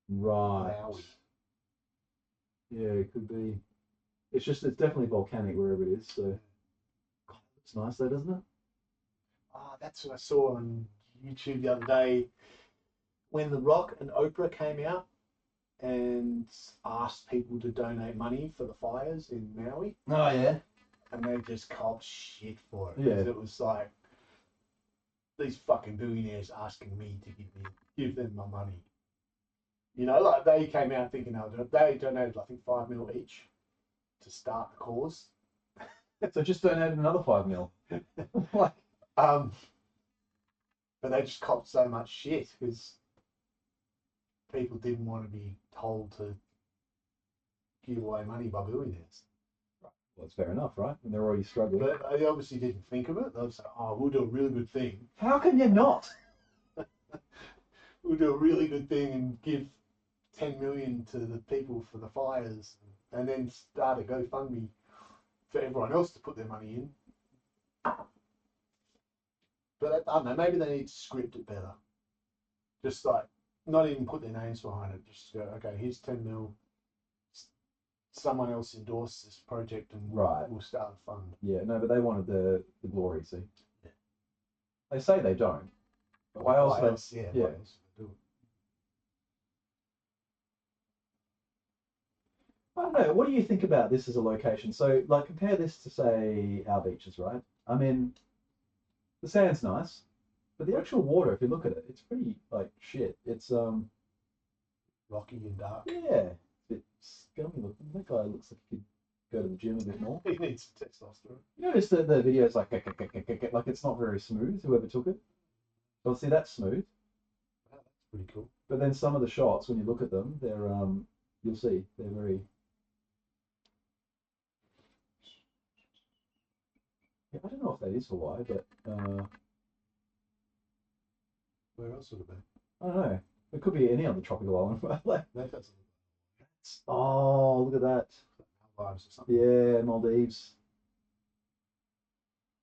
right.
Maui.
Yeah, it could be. It's definitely volcanic wherever it is. So, God, it's nice though, doesn't it?
Ah, that's what I saw on YouTube the other day when The Rock and Oprah came out and asked people to donate money for the fires in Maui,
Oh yeah.
and they just copped shit for it.
Yeah.
'Cause it was like these fucking billionaires asking me to give them my money. You know, like they came out thinking they donated, I think, 5 mil each to start the cause.
So just donate another 5 mil. Like,
But they just copped so much shit because people didn't want to be told to give away money by billionaires.
well, that's fair enough, right? And they're already struggling.
But they obviously didn't think of it. They was like, "Oh, we'll do a really good thing.
How can you not?
We'll do a really good thing and give 10 million to the people for the fires, and then start a GoFundMe for everyone else to put their money in." But I don't know, maybe they need to script it better. Just like, not even put their names behind it. Just go, okay, here's 10 mil. Someone else endorsed this project and
Right.
we'll start a fund.
Yeah, no, but they wanted the glory, see?
Yeah.
They say they don't. But why else?
Yeah.
yeah.
Why else would they do it?
I don't know. What do you think about this as a location? So, like, compare this to, say, our beaches, right? I mean, the sand's nice, but the actual water, if you look at it, it's pretty, like, shit. It's,
Rocky and dark.
yeah, it's scummy looking. That guy looks like he could go to the gym a bit more.
He needs some testosterone.
You notice that the video's like it's not very smooth, whoever took it. Well, see, that's smooth.
Wow, that's pretty cool.
But then some of the shots, when you look at them, they're, you'll see, they're very... Yeah, I don't know if that is Hawaii, but
Where else would it be?
I don't know. It could be any other tropical island. Like,
Maybe that's
oh, look at that.
Maldives or something.
Yeah, Maldives.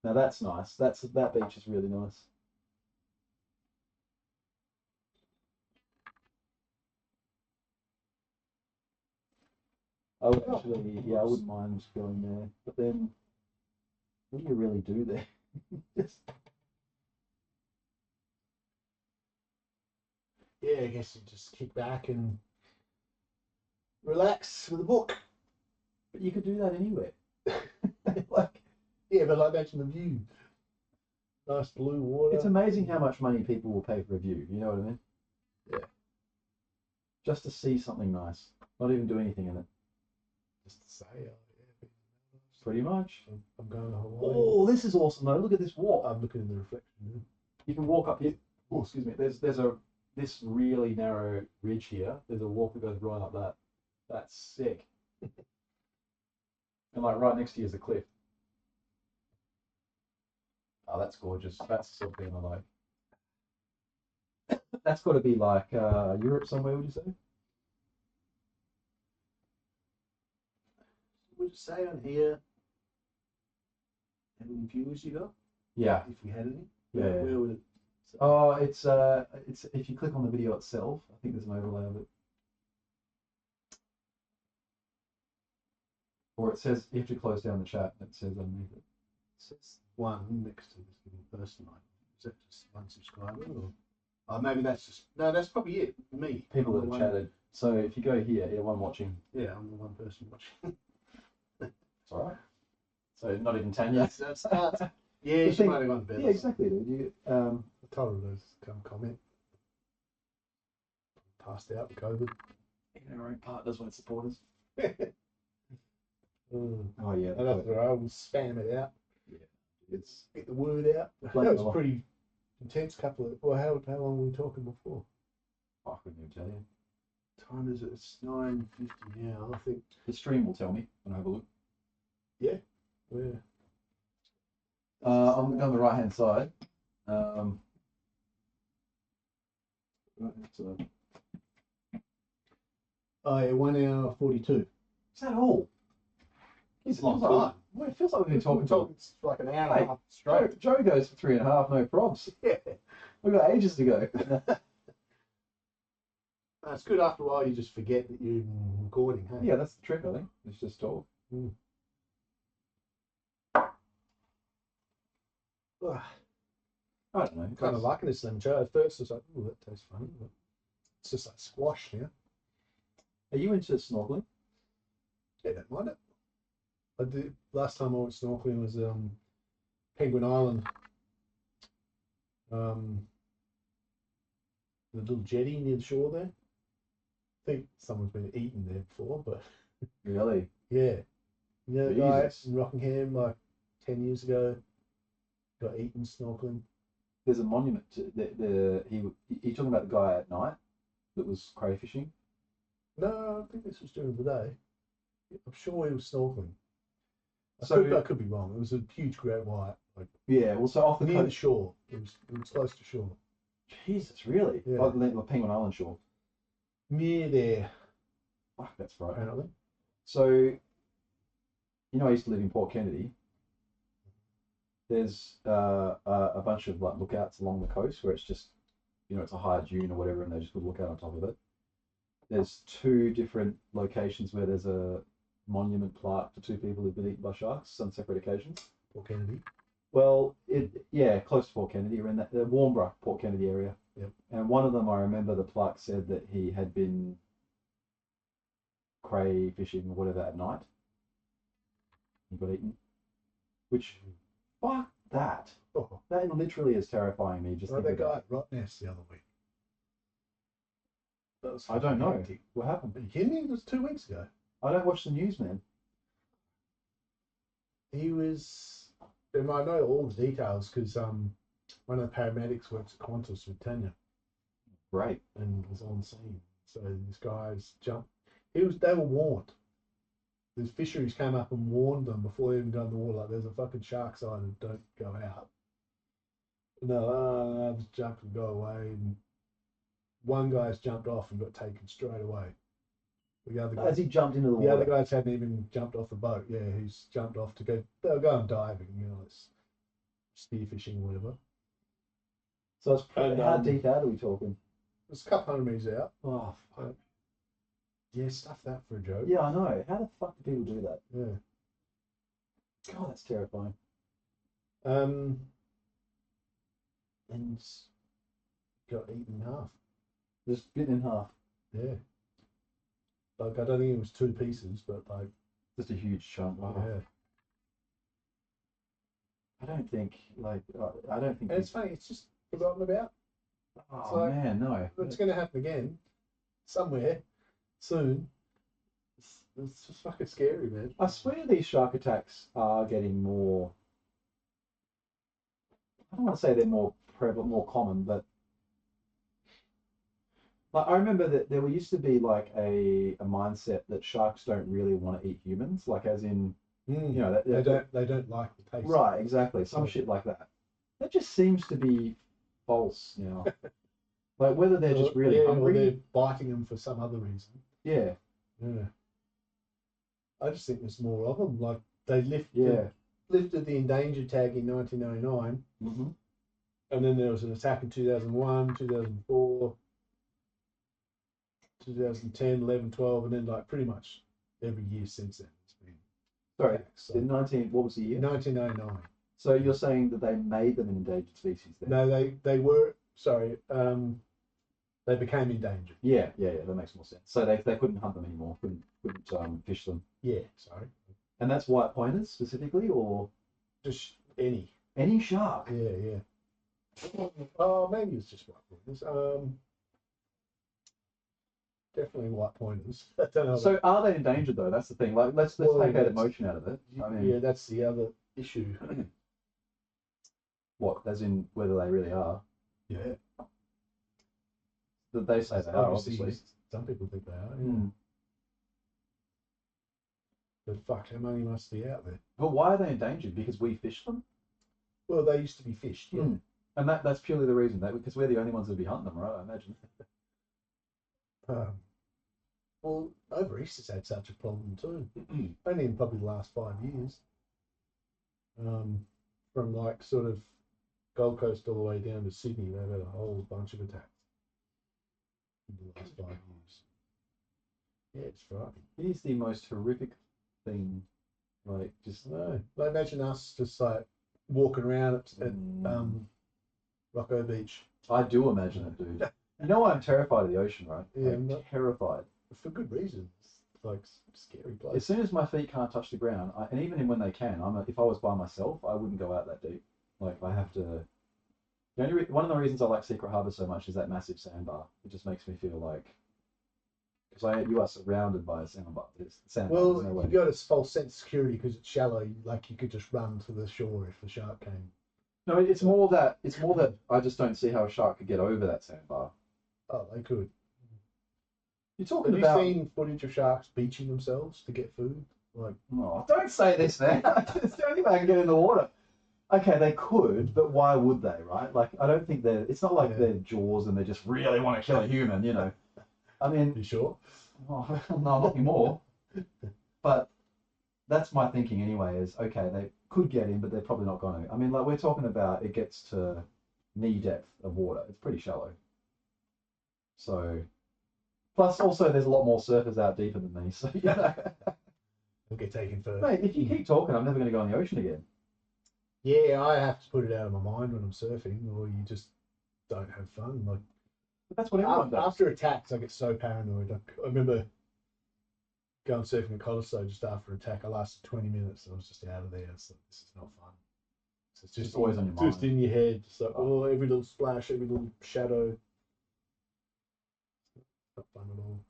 Now that's nice. That beach is really nice. I would actually, yeah, I wouldn't mind going there. But then, what do you really do there? Just
Yeah, I guess you just kick back and relax with a book.
But you could do that anywhere. Like,
Yeah, but like imagine the view. Nice blue water.
it's amazing how much money people will pay for a view. You know what I mean?
Yeah.
Just to see something nice, not even do anything in it.
Just to say, oh, yeah,
Pretty much.
I'm going to Hawaii.
Oh, this is awesome though. Look at this walk.
I'm looking in the reflection now.
You can walk up here. Oh, excuse me. There's this really narrow ridge here. There's a walk that goes right up that. That's sick. And like right next to you is a cliff. Oh, that's gorgeous. That's the sort of thing I like. That's got to be like Europe somewhere, would you say?
Would you say on here how many viewers you got?
Yeah.
If you had any?
Yeah.
Where would it say?
Oh, it's if you click on the video itself, I think there's an overlay of it. Or it says you have to close down the chat and it says underneath it.
It says one next to this given person. Like, is that just one subscriber? Or? Oh, maybe that's just no. That's probably it. Me.
People
I'm
that
the
have
one-
chatted. So if you go here, yeah, one watching.
Yeah, I'm the one person watching.
It's all right. So not even Tanya.
That's yeah,
The
she
thing-
might have gone better.
Yeah, exactly. Dude. You,
I told her to come comment. Passed out with COVID.
even our own partners won't support us.
Mm.
Oh yeah.
And after I will spam it out.
It's
Get the word out.
Like
That was
the-
pretty intense couple of. Well, how long were we talking before?
I couldn't even tell you.
Time is it? It's 9:50 now. I think
The stream will tell me when I have a look.
we're.
On the right hand side. Right, so,
Oh yeah, 1 hour 42.
is that all?
It's
It
a long
feels like-
time.
Well, it feels like we've been talking to
for like an hour and
Hey,
a half straight.
Joe goes for 3.5, no probs.
Yeah.
We've got ages to go.
It's good after a while. You just forget that you're recording. Hey?
Yeah, that's the trick, I think. It's just talk.
Ugh,
I don't know.
kind of liking this lemon chai. At first, I was like, "Oh, that tastes funny," but it's just like squash now.
Are you into snorkeling?
Yeah, don't mind it. I did last time I went snorkeling was Penguin Island. The little jetty near the shore there. I think someone's been eaten there before, but
Really?
yeah. You know the guy
Jesus.
in Rockingham like 10 years ago got eaten snorkeling?
There's a monument to he talking about the guy at night that was crayfishing.
No, I think this was during the day. I'm sure he was snorkeling.
So
I could be wrong. It was a huge great white, like
yeah, well, so off the
near the
coast.
shore. It was close to shore.
Jesus, really?
Yeah.
Oh, the Penguin Island shore.
Near there,
Fuck, that's right.
apparently.
So, you know, I used to live in Port Kennedy. There's a bunch of like lookouts along the coast where it's just, you know, it's a high dune or whatever, and they just put a lookout on top of it. There's two different locations where there's a monument plaque to two people who've been eaten by sharks on separate occasions.
Port Kennedy.
Well, close to Port Kennedy, or in the Warnbrook, Port Kennedy area.
Yep.
And one of them, I remember the plaque said that he had been crayfishing or whatever at night. He got eaten. Which, fuck that.
Oh,
That literally is terrifying me. Just
like
thinking
that guy
about
at Rottnest the other week. That was
I don't know.
hectic.
What happened?
Are you kidding me? It was 2 weeks ago.
I don't watch the news, man.
He was, and I know all the details because one of the paramedics works at Qantas with Tanya
Great.
and was on scene. So this guy's jumped. They were warned. The fisheries came up and warned them before they even got in the water. Like, there's a fucking shark sign and don't go out. No, just jump and go away. And one guy's jumped off and got taken straight away. The other
As
guy,
he jumped into the
the
water.
other guys hadn't even jumped off the boat. Yeah, he's jumped off to go. They'll go and diving. You know, it's spearfishing or whatever.
So it's
And,
how deep out are we talking?
It's a couple hundred meters out.
Oh, fuck.
Yeah, stuff that for a joke.
Yeah, I know. How the fuck do people do that?
Yeah.
God, that's terrifying.
And got eaten in half.
Just bitten in half.
Yeah. Like, I don't think it was 2 pieces, but like,
Just a huge chunk. Oh,
yeah.
I don't think,
And it's funny, it's just forgotten about.
Oh,
like-
man, no.
It's going to happen again somewhere soon. It's just fucking scary, man.
I swear these shark attacks are getting more. I don't want to say they're more prevalent, more common, but like I remember that there used to be like a mindset that sharks don't really want to eat humans, like as in, you know,
They don't like the taste.
right, exactly, some shit like that. That just seems to be false now. Like whether they're just really
or
hungry.
they're biting them for some other reason.
Yeah,
Yeah. I just think there's more of them. Like, they
yeah.
lifted the endangered tag in 1999,
Mm-hmm.
and then there was an attack in 2001, 2004, 2010, 11, 12, and then like pretty much every year since then it's been
Sorry,
attacks. So,
in 19, what was the year?
1999.
So you're saying that they made them an endangered species then?
No, they were, sorry, they became endangered.
Yeah, that makes more sense. So they couldn't hunt them anymore, couldn't fish them.
Yeah, sorry.
And that's white pointers specifically, or
Just any.
any shark?
Yeah. Oh, maybe it's just white pointers. Definitely white pointers. I don't know.
So are they endangered though? That's the thing. Like let's
Well,
take that
that's-
emotion out of it. I mean,
yeah, that's the other issue.
what? As in whether they really are?
Yeah.
That they say they are, obviously.
Some people think they are. Yeah.
Mm.
But fuck, how many must be out there?
But why are they endangered? Because we fish them?
Well, they used to be fished. Yeah.
Mm. And that's purely the reason. Because we're the only ones that be hunting them, right? I imagine.
Well, over East has had such a problem too. Only in probably the last 5 years. From like sort of Gold Coast all the way down to Sydney, they've had a whole bunch of attacks in the last 5 years. Yeah, it's frightening.
It is the most horrific thing. Like just
No, like imagine us just like walking around at Rocco Beach.
I do imagine it, dude. You know why I'm terrified of the ocean, right?
Yeah,
I'm
I'm not-
terrified.
For good reasons. It's like scary place.
As soon as my feet can't touch the ground, and even when they can, if I was by myself, I wouldn't go out that deep. Like I have to. One of the reasons I like Secret Harbour so much is that massive sandbar. It just makes me feel like, because you are surrounded by a sandbar.
Well,
there's no way.
you got a false sense of security because it's shallow. Like you could just run to the shore if the shark came.
No, it's more that I just don't see how a shark could get over that sandbar.
Oh, they could.
You're talking
Have
about.
you seen footage of sharks beaching themselves to get food? Like,
Oh, don't say this, man. It's the only way I can get in the water. Okay, they could, but why would they, right? Like, I don't think it's not like they're Jaws and they just really want to kill a human, you know. I mean,
you sure?
oh, no, not anymore. But that's my thinking anyway, is okay, they could get in, but they're probably not going to. I mean, like, we're talking about it gets to knee depth of water. It's pretty shallow. So, plus also there's a lot more surfers out deeper than me, so, you know.
We'll get taken first.
Mate, if you keep talking, I'm never going to go in the ocean again.
Yeah, I have to put it out of my mind when I'm surfing, or you just don't have fun. Like,
But that's what everyone does.
after attacks, I get so paranoid. I remember going surfing at Cottesloe just after attack. I lasted 20 minutes. And I was just out of there. It's like, this is not fun. So it's just
always on your mind.
Just in your head. Just like, oh, every little splash, every little shadow. Not fun at all.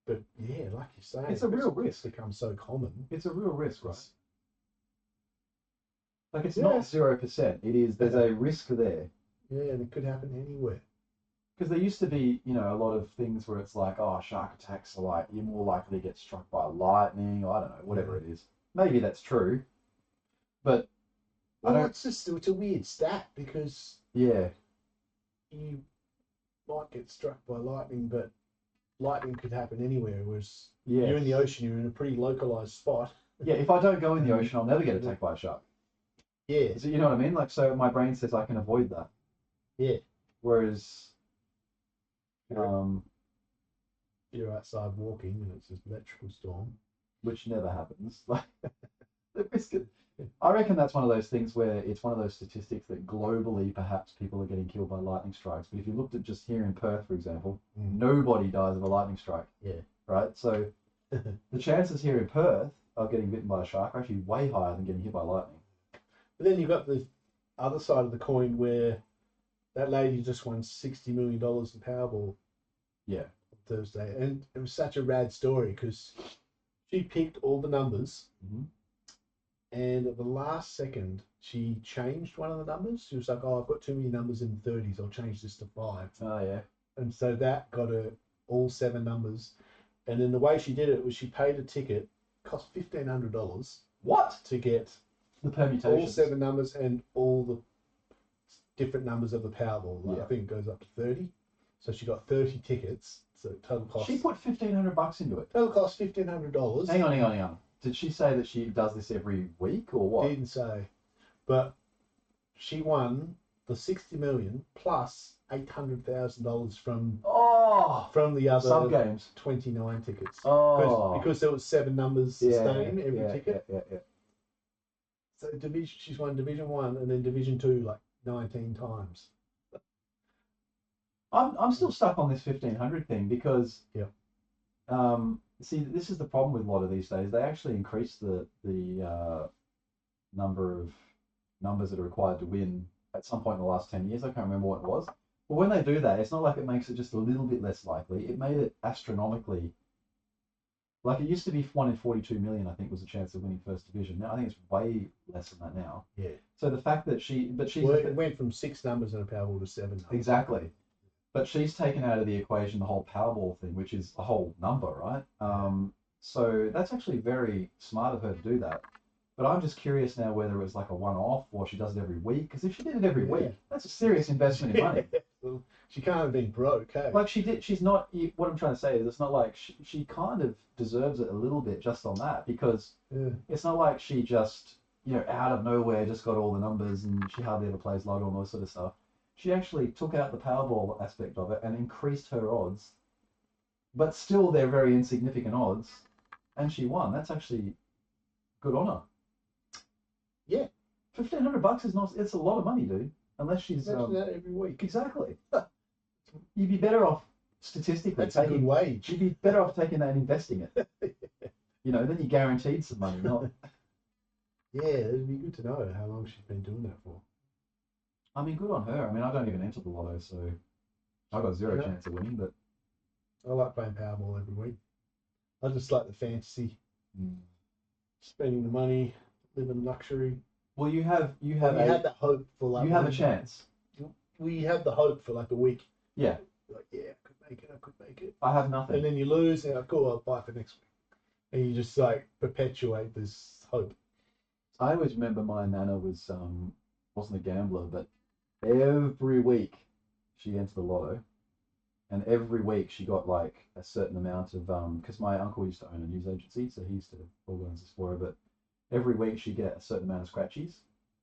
But yeah, like you say,
It's a real risk.
Become so common.
It's a real risk, right? Like, it's
Yeah.
not 0%. It is. There's a risk there.
Yeah, and it could happen anywhere.
Because there used to be, you know, a lot of things where it's like, oh, shark attacks are like, you're more likely to get struck by lightning, or I don't know, whatever it is. Maybe that's true. But
Well, it's a weird stat because
yeah,
you might get struck by lightning, but lightning could happen anywhere. Whereas
yeah.
you're in the ocean, you're in a pretty localized spot.
Yeah, if I don't go in the ocean, I'll never get attacked by a shark.
Yeah,
So, you know what I mean? Like, so my brain says I can avoid that.
yeah.
Whereas,
You're outside walking and it's an electrical storm.
which never happens. Like, the risk. I reckon that's one of those things where it's one of those statistics that globally perhaps people are getting killed by lightning strikes. But if you looked at just here in Perth, for example, nobody dies of a lightning strike.
Yeah.
Right? So the chances here in Perth of getting bitten by a shark are actually way higher than getting hit by lightning.
But then you've got the other side of the coin where that lady just won $60 million in Powerball.
Yeah.
Thursday, and it was such a rad story because she picked all the numbers, and at the last second she changed one of the numbers. She was like, "Oh, I've got too many numbers in the 30s. I'll change this to 5."
Oh yeah.
And so that got her all 7 numbers. And then the way she did it was she paid a ticket, cost $1,500.
What?
To get
The permutations.
all 7 numbers and all the different numbers of the Powerball. Like, I think it goes up to 30. So she got 30 tickets. So total cost.
She put $1,500 into it.
Total cost $1,500.
Hang on. Did she say that she does this every week or what?
Didn't say, but she won the 60 million plus $800,000 from the other
sub games
29 tickets.
Oh,
because there was 7 numbers the same every ticket.
Yeah.
So she's won Division 1 and then Division 2 like 19 times.
I'm still stuck on this 1,500 thing because see, this is the problem with a lot of these days. They actually increase the number of numbers that are required to win at some point in the last 10 years. I can't remember what it was. But when they do that, it's not like it makes it just a little bit less likely. It made it astronomically. Like, it used to be 1 in 42 million, I think, was the chance of winning first division. Now I think it's way less than that now.
Yeah.
So the fact that
it went from 6 numbers in a Powerball to 7 numbers.
Exactly. But she's taken out of the equation the whole Powerball thing, which is a whole number, right? So that's actually very smart of her to do that. But I'm just curious now whether it was like a one-off or she does it every week. Because if she did it every week, that's a serious investment in money.
Well, she can't have been broke, hey?
Like she did. She's not. What I'm trying to say is, it's not like she kind of deserves it a little bit just on that, because it's not like she just, you know, out of nowhere just got all the numbers and she hardly ever plays lotto and all this sort of stuff. She actually took out the Powerball aspect of it and increased her odds, but still they're very insignificant odds, and she won. That's actually good on her.
Yeah.
$1,500 is not. It's a lot of money, dude. Unless she's
imagine that every week.
Exactly. You'd be better off statistically.
That's a good wage.
You'd be better off taking that and investing it. You know, then you're guaranteed some money. Not.
Yeah, it'd be good to know how long she's been doing
I mean, good on her. I mean, I don't even enter the lotto, so I got zero
Yeah.
chance of winning. But
I like playing Powerball every week. I just like the fantasy, spending the money, living luxury.
well, you have
We had that hope for like.
you have a chance.
We had the hope for like a week.
Yeah,
Like, yeah, I could make it. I could make it.
I have
And
nothing.
then you lose, and cool, I'll buy for next week. And you just like perpetuate this hope.
I always remember my nana wasn't a gambler, but every week she entered the lotto, and every week she got like a certain amount of because my uncle used to own a news agency, so he used to organize this for her. But every week she'd get a certain amount of scratchies.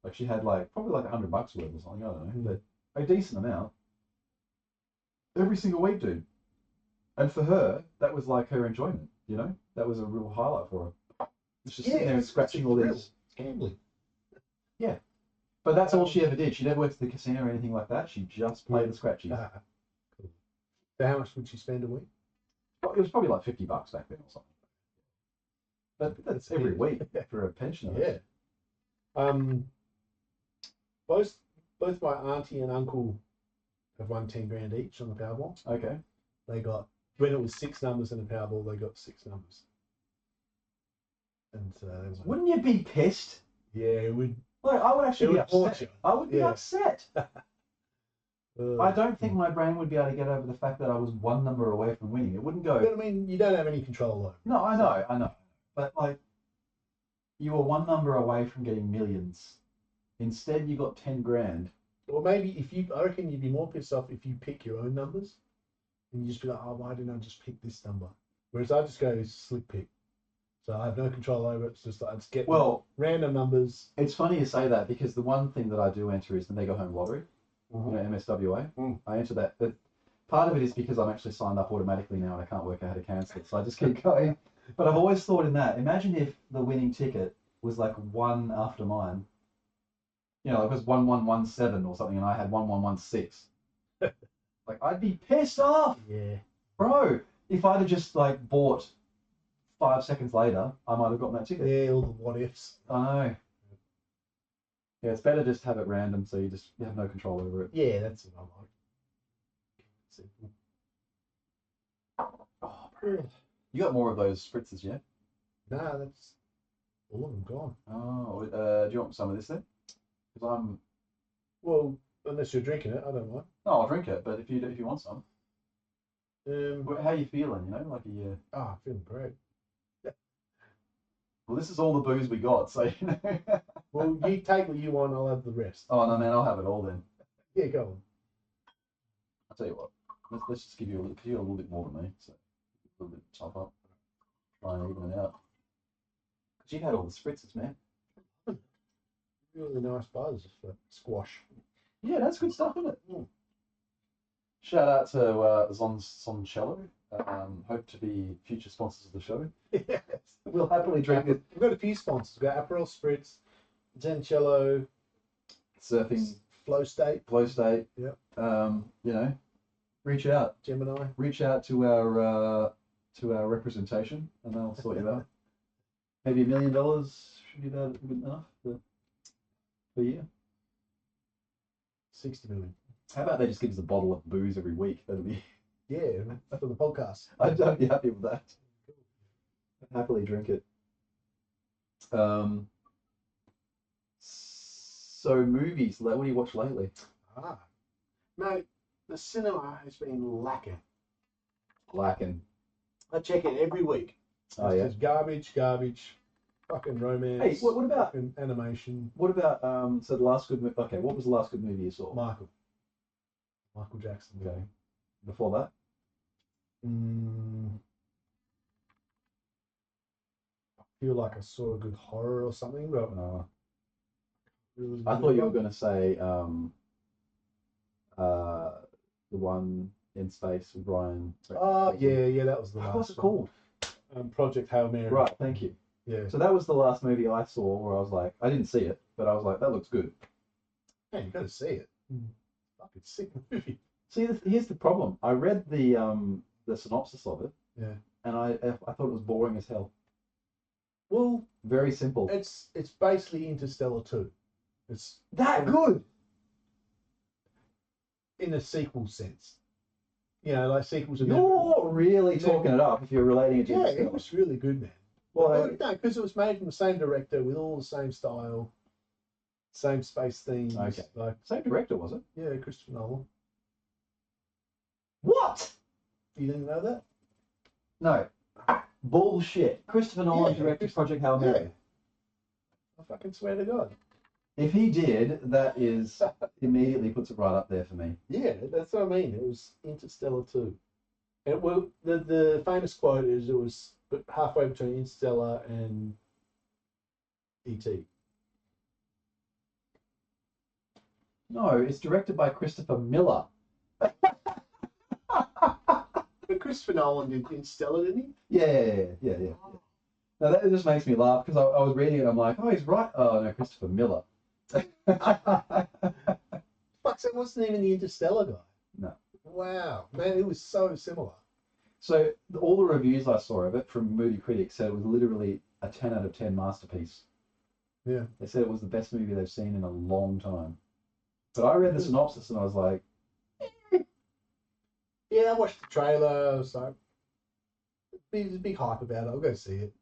Like she had like probably like $100 worth or something. I don't know, but a decent amount every single week, dude. And for her, that was like her enjoyment. You know, that was a real highlight for her. It's just sitting there and scratching all
thrill.
these.
It's gambling.
But that's all she ever did. She never went to the casino or anything like that. She just played the scratchies.
Cool. So how much would she spend a week?
It was probably like $50 back then or something. But that's every week for a pensioner.
Yeah. Both my auntie and uncle have won 10 grand each on the Powerball.
Okay.
They got, when it was 6 numbers in the Powerball, they got 6 numbers. And
Wouldn't you be pissed?
yeah, it would.
Like, I would actually be
haunt
upset.
you.
I would be
Yeah.
upset. I don't think my brain would be able to get over the fact that I was one number away from winning. It wouldn't go.
But I mean, you don't have any control over it.
No, I know. But like, you were one number away from getting millions. Instead, you got 10 grand.
Or maybe I reckon you'd be more pissed off if you pick your own numbers, and you just be like, oh, why didn't I just pick this number? Whereas I just go slip pick, so I have no control over it. It's just I just get random numbers.
It's funny you say that because the one thing that I do enter is the Mega Home Lottery, you know, MSWA. I enter that, but part of it is because I'm actually signed up automatically now and I can't work out how to cancel it, so I just keep going. But I've always thought in that. Imagine if the winning ticket was like one after mine. You know, it was 1117 or something, and I had 1116. Like, I'd be pissed off.
Yeah.
Bro, if I'd have just like bought 5 seconds later, I might have gotten that ticket.
Yeah, all the what ifs.
I know. Yeah, it's better just have it random so you have no control over it.
Yeah, that's what I like. Simple.
Oh, bro. You got more of those spritzers, yeah?
Nah, that's all of them gone.
Oh, do you want some of this then? Because
Well, unless you're drinking it, I don't mind.
No, I'll drink it, but if you want some.
How
How are you feeling, you know? Like
I'm feeling great.
Well, this is all the booze we got, so, you know.
Well, you take what you want, I'll have the rest.
Oh, no, man, I'll have it all then.
Yeah, go on.
I'll tell you what. Let's just give you a little bit more than me, so a little bit top up. Try and even it out. Because you've had all the spritzers, man.
Really nice buzz for squash.
Yeah, that's good stuff, isn't it? Shout out to Zoncello. Hope to be future sponsors of the show.
Yes.
We'll happily drink it.
We've got a few sponsors. We've got Aperol Spritz, Zencello,
Surfing,
Flow State.
Yep. You know, reach out.
Gemini.
Reach out to our representation, and they'll sort you out. Maybe $1 million should be about good enough per year.
60 million.
How about they just give us a bottle of booze every week? That'll be.
Yeah, for the podcast.
I'd be happy with that. I'd happily drink it. So movies. What do you watch lately?
Mate, the cinema has been lacking.
Lacking.
I check it every week.
Oh,
It's
yeah.
just garbage, fucking romance.
Hey, what about
fucking animation?
What about so the last good movie? Okay, what was the last good movie you saw?
Michael Jackson.
Okay. Before that?
I feel like I saw a good horror or something, but really
I thought you were going to say the one in space with Ryan.
Oh, yeah, that was the last.
What's it
one.
called?
Project Hail Mary.
Right, thank you.
Yeah.
So that was the last movie I saw where I was like, I didn't see it, but I was like, that looks good.
Yeah, you got to see it. Fucking sick movie.
See, here's the problem. I read the synopsis of it.
Yeah.
And I thought it was boring as hell.
Well,
Very simple.
it's basically Interstellar 2. It's
That good.
in a sequel sense. You know, like sequels are
You're really
never-
talking it up if you're relating it to
Yeah,
Interstellar.
it was really good, man.
Well,
No, because it was made from the same director with all the same style, same space themes.
Okay.
Like,
same director, was it?
yeah, Christopher Nolan.
What?
You didn't know that?
No. Bullshit. Christopher Nolan
Yeah,
directed Project Hail Mary.
Yeah. I fucking swear to God.
If he did, that is immediately puts it right up there for me.
Yeah, that's what I mean. It was Interstellar too. And well, the famous quote is it was halfway between Interstellar and E.T.
No, it's directed by Christopher Miller.
But Christopher Nolan did Interstellar, didn't
Yeah. Now that just makes me laugh because I was reading it. I'm like, oh, he's right. Oh no, Christopher Miller.
he? Fuck, that wasn't even the Interstellar guy.
No.
Wow, man, it was so similar.
So all the reviews I saw of it from movie critics said it was literally a 10 out of 10 masterpiece.
Yeah.
They said it was the best movie they've seen in a long time. But I read the synopsis and I was like,
Yeah, I watched the trailer. I was like, there's a big hype about it. I'll go see it.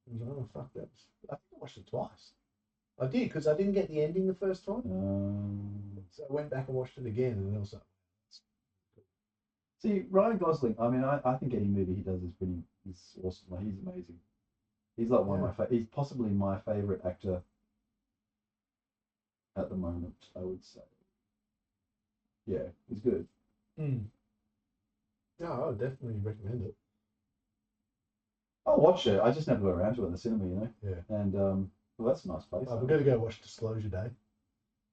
I was like, oh, fuck that. I think I watched it twice. I did, because I didn't get the ending the first time. So I went back and watched it again, and I was like,
see, Ryan Gosling, I mean, I think any movie he does is awesome. Like, he's amazing. He's like one of my he's possibly my favorite actor at the moment, I would say. Yeah, he's good.
no, I would definitely recommend it.
I'll watch it. I just never got around to it in the cinema, you know?
Yeah.
And, well, that's a nice place.
We're going to go watch Disclosure Day.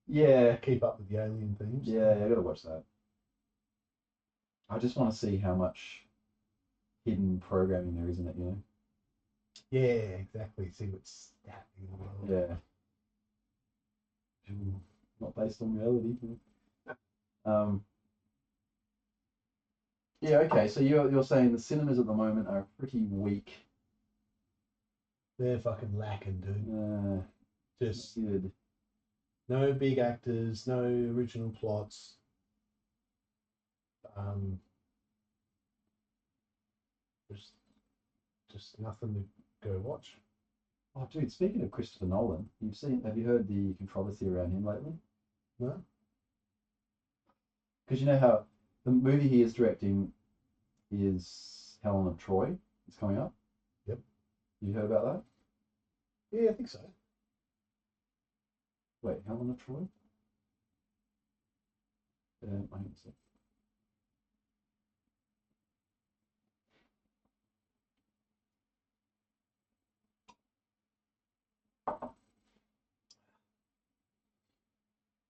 Yeah.
Keep up with the alien themes.
Yeah, I gotta watch that. I just want to see how much hidden programming there is in it, you know?
Yeah, exactly. See what's happening in the world.
Yeah. Not based on reality. Yeah, okay, so you're saying the cinemas at the moment are pretty weak.
They're fucking lacking, dude. Just
Good.
no big actors, no original plots. Just nothing to go watch.
Oh, dude, speaking of Christopher Nolan, have you heard the controversy around him lately?
No?
Because you know how the movie he is directing is Helen of Troy. It's coming up.
Yep.
You heard about that?
Yeah, I think so.
Wait, Helen of Troy? Hang on a sec.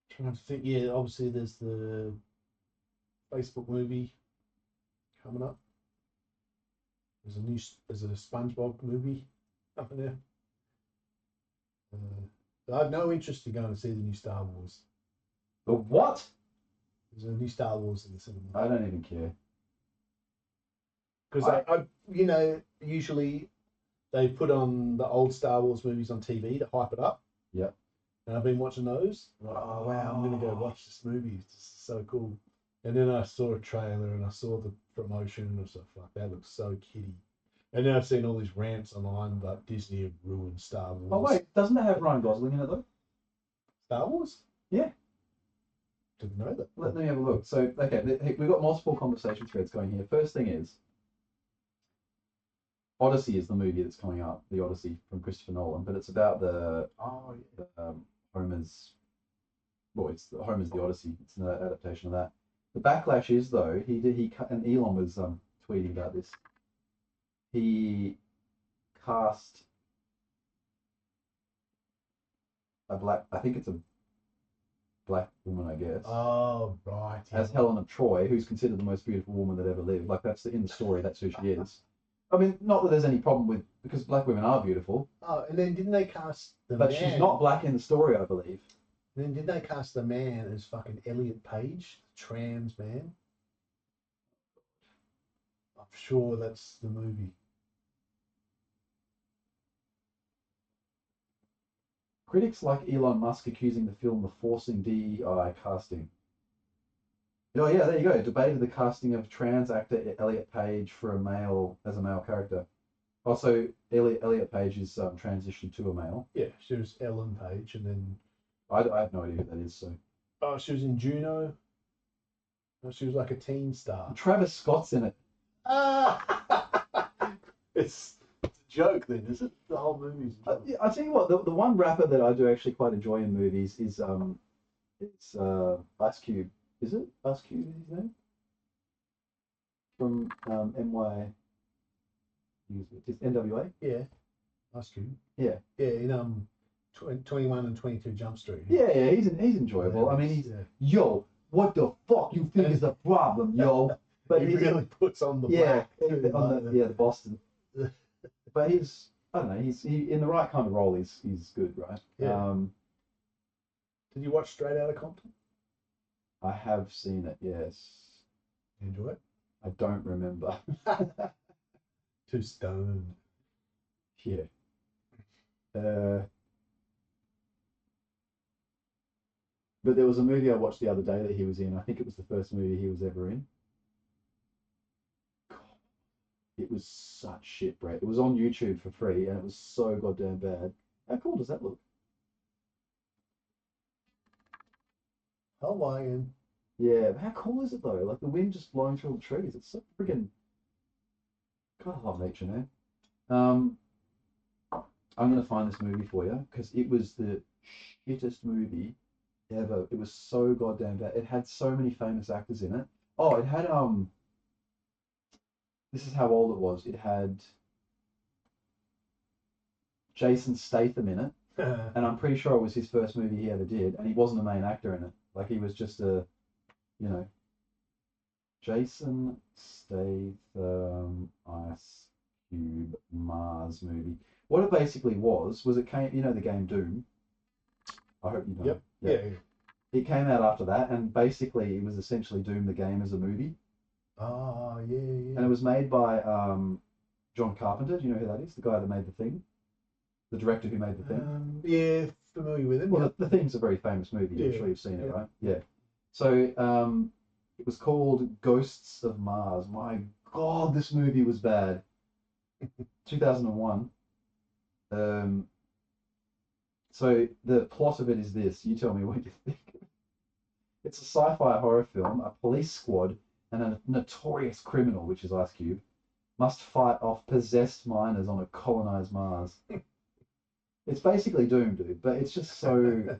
Trying to think. Yeah, obviously there's the Facebook movie coming up. There's a SpongeBob movie up in there. I have no interest in going to see the new Star Wars.
The what?
There's a new Star Wars in the cinema.
I don't even care.
Because I usually they put on the old Star Wars movies on TV to hype it up.
Yep.
And I've been watching those. Like, oh wow, I'm gonna go watch this movie. It's so cool. And then I saw a trailer and I saw the promotion and I was like, fuck, that looks so kiddie. And then I've seen all these rants online that Disney have ruined Star Wars.
Oh wait, doesn't it have Ryan Gosling in it though?
Star Wars?
Yeah.
Didn't know that.
Let me have a look. So, okay, we've got multiple conversation threads going here. First thing is, Odyssey is the movie that's coming up, the Odyssey from Christopher Nolan, but it's about Homer's. Well, it's Homer's the Odyssey. It's an adaptation of that. The backlash is though and Elon was tweeting about this. He cast I think it's a black woman, I guess.
Oh, right. Yeah.
As Helen of Troy, who's considered the most beautiful woman that ever lived. Like in the story, that's who she is. I mean, not that there's any problem with, because black women are beautiful.
Oh, and then didn't they cast the
But
man?
she's not black in the story, I believe.
Then did they cast the man as fucking Elliot Page, trans man? I'm sure that's the movie.
Critics like Elon Musk accusing the film of forcing DEI casting. Oh yeah, there you go. Debated the casting of trans actor Elliot Page for a male as a male character. Also, Elliot Page is transitioned to a male.
Yeah, she was Ellen Page, and then
I have no idea who that is. So
she was in Juno. She was like a teen star.
Travis Scott's in it.
Ah, it's a joke then, is it? The whole movie's a joke.
I tell you what, the one rapper that I do actually quite enjoy in movies is it's Ice Cube. Is it Ice Cube? Is his name? From NY. It's NWA.
Yeah, Ice Cube.
Yeah.
Yeah, in 21 and 22 Jump Street.
Yeah, he's enjoyable. I mean, he's yo, what the fuck you think is the problem, yo? But
he really puts on the
yeah,
black
on the Boston. But he's I don't know, he's in the right kind of role. He's good, right?
Yeah. Did you watch Straight Outta Compton?
I have seen it. Yes.
Enjoy it.
I don't remember.
Too stoned.
Yeah. But there was a movie I watched the other day that he was in. I think it was the first movie he was ever in. God, it was such shit, Brett. It was on YouTube for free, and it was so goddamn bad. How cool does that look?
Hawaiian.
Yeah, but how cool is it though? Like the wind just blowing through all the trees. It's so freaking. God, I love nature, man. I'm gonna find this movie for you because it was the shittest movie ever. It was so goddamn bad. It had so many famous actors in it. Oh, it had this is how old it was. It had Jason Statham in it, and I'm pretty sure it was his first movie he ever did, and he wasn't a main actor in it. Like he was just a, you know, Jason Statham Ice Cube Mars movie. What it basically was it came, you know, the game Doom. I hope you know.
Yep. Yeah.
It came out after that, and basically it was essentially Doom the game as a movie.
Oh, yeah.
And it was made by John Carpenter. Do you know who that is? The guy that made The Thing, the director who made The Thing.
Yeah, familiar with him.
Well, the Thing's a very famous movie. I'm sure you've seen it, right? Yeah. So it was called Ghosts of Mars. My God, this movie was bad. 2001. So the plot of it is this. You tell me what you think. It's a sci-fi horror film. A police squad and a notorious criminal, which is Ice Cube, must fight off possessed miners on a colonized Mars. It's basically Doom, dude, but it's just so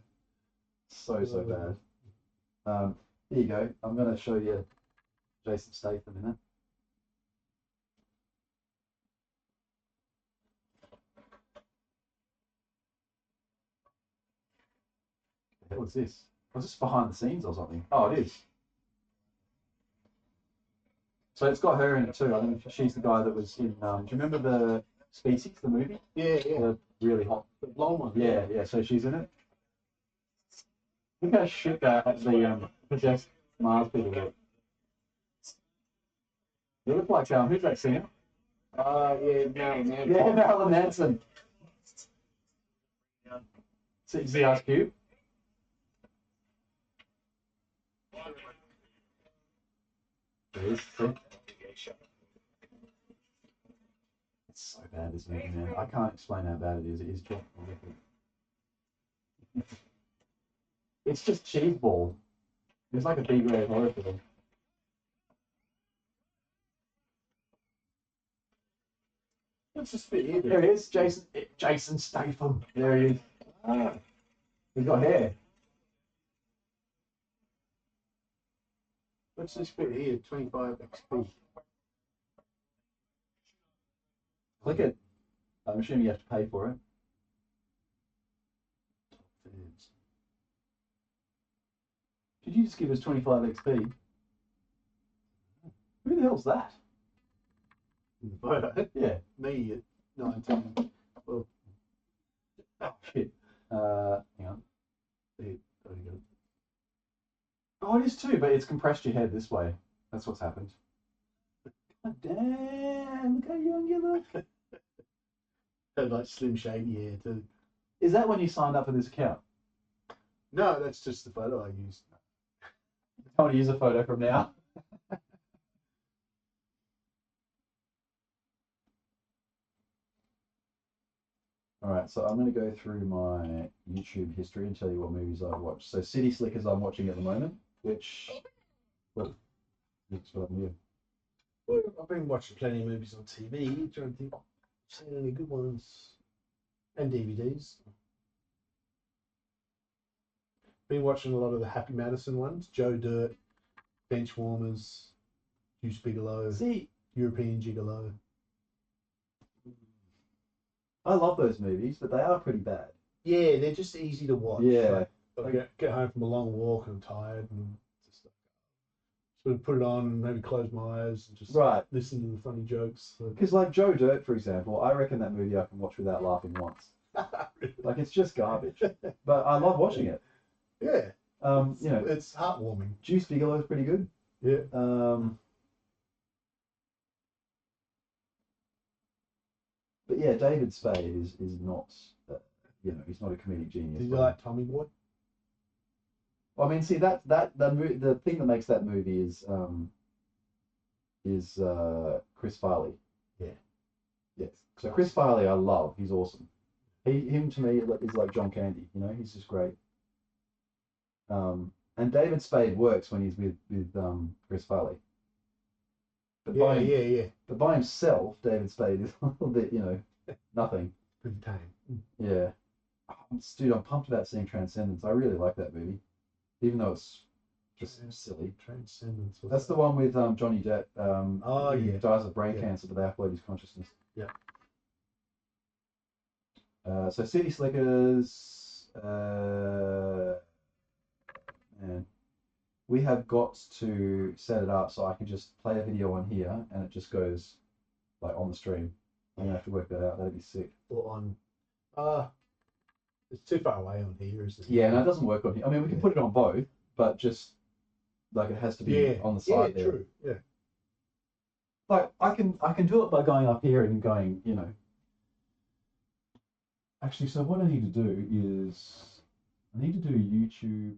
bad. Here you go. I'm going to show you Jason Statham in it. What's this? Was this behind the scenes or something? Oh, it is. So it's got her in it too. I think she's the guy that was in. Do you remember the Species, the movie?
Yeah.
The really hot,
The blonde one.
Yeah. So she's in it. Look how shit that the possessed Mars people look. They look like who's that singer?
Yeah, Marilyn Manson.
Yeah, Marilyn Manson. See the Ice Cube? There is. It's so bad, this movie, man. I can't explain how bad it is. It is just horrific. It's just cheeseball. It's like a B-grade horror film.
What's this bit here?
There he is, Jason Statham. There he is. He's got hair.
What's this bit here? 25 XP.
Click it. I'm assuming you have to pay for it. Did you just give us 25 XP? Who the hell's that?
In the photo.
Yeah.
Me at 19. Well,
Oh, shit. Hang on.
there you go.
Oh, it is too, but it's compressed your head this way. That's what's happened. God damn, look how young you look.
Had like Slim Shady hair too.
Is that when you signed up for this account?
No, that's just the photo I used.
want to use a photo from now. All right, so I'm going to go through my YouTube history and tell you what movies I've watched. So City Slickers I'm watching at the moment, which... Well, that's what I'm here.
Well, I've been watching plenty of movies on TV. Trying to think, I've seen any good ones, and DVDs. Been watching a lot of the Happy Madison ones: Joe Dirt, Benchwarmers, Deuce Bigelow,
See,
European Gigolo.
I love those movies, but they are pretty bad.
Yeah, they're just easy to watch.
Yeah.
Like, I get home from a long walk and I'm tired, and just sort of put it on and maybe close my eyes and just
Right.
listen to the funny jokes.
Because like Joe Dirt, for example, I reckon that movie I can watch without laughing once. Like it's just garbage, but I love watching it.
Yeah.
You know,
It's heartwarming.
Deuce Bigelow is pretty good.
Yeah.
But yeah, David Spade is not, he's not a comedic genius.
Did you like Tommy Boy?
I mean, see the thing that makes that movie is Chris Farley.
Yeah.
Yes. So Chris Farley, I love. He's awesome. Him to me is like John Candy. He's just great. And David Spade works when he's with Chris Farley. But But by himself, David Spade is a little bit, nothing.
Pretty tame.
Yeah. Dude, I'm pumped about seeing Transcendence. I really like that movie, even though it's just silly.
Transcendence.
That's the one with Johnny Depp. He
yeah.
dies of brain cancer, but they upload his consciousness.
Yeah.
So City Slickers. Man, we have got to set it up so I can just play a video on here and it just goes like on the stream. I'm gonna have to work that out. That'd be sick.
Or on. It's too far away on here, isn't it?
Yeah, no, it doesn't work on here. I mean, we can put it on both, but just like it has to be on the side there.
True. Yeah.
Like I can do it by going up here and going, Actually, so what I need to do is I need to do YouTube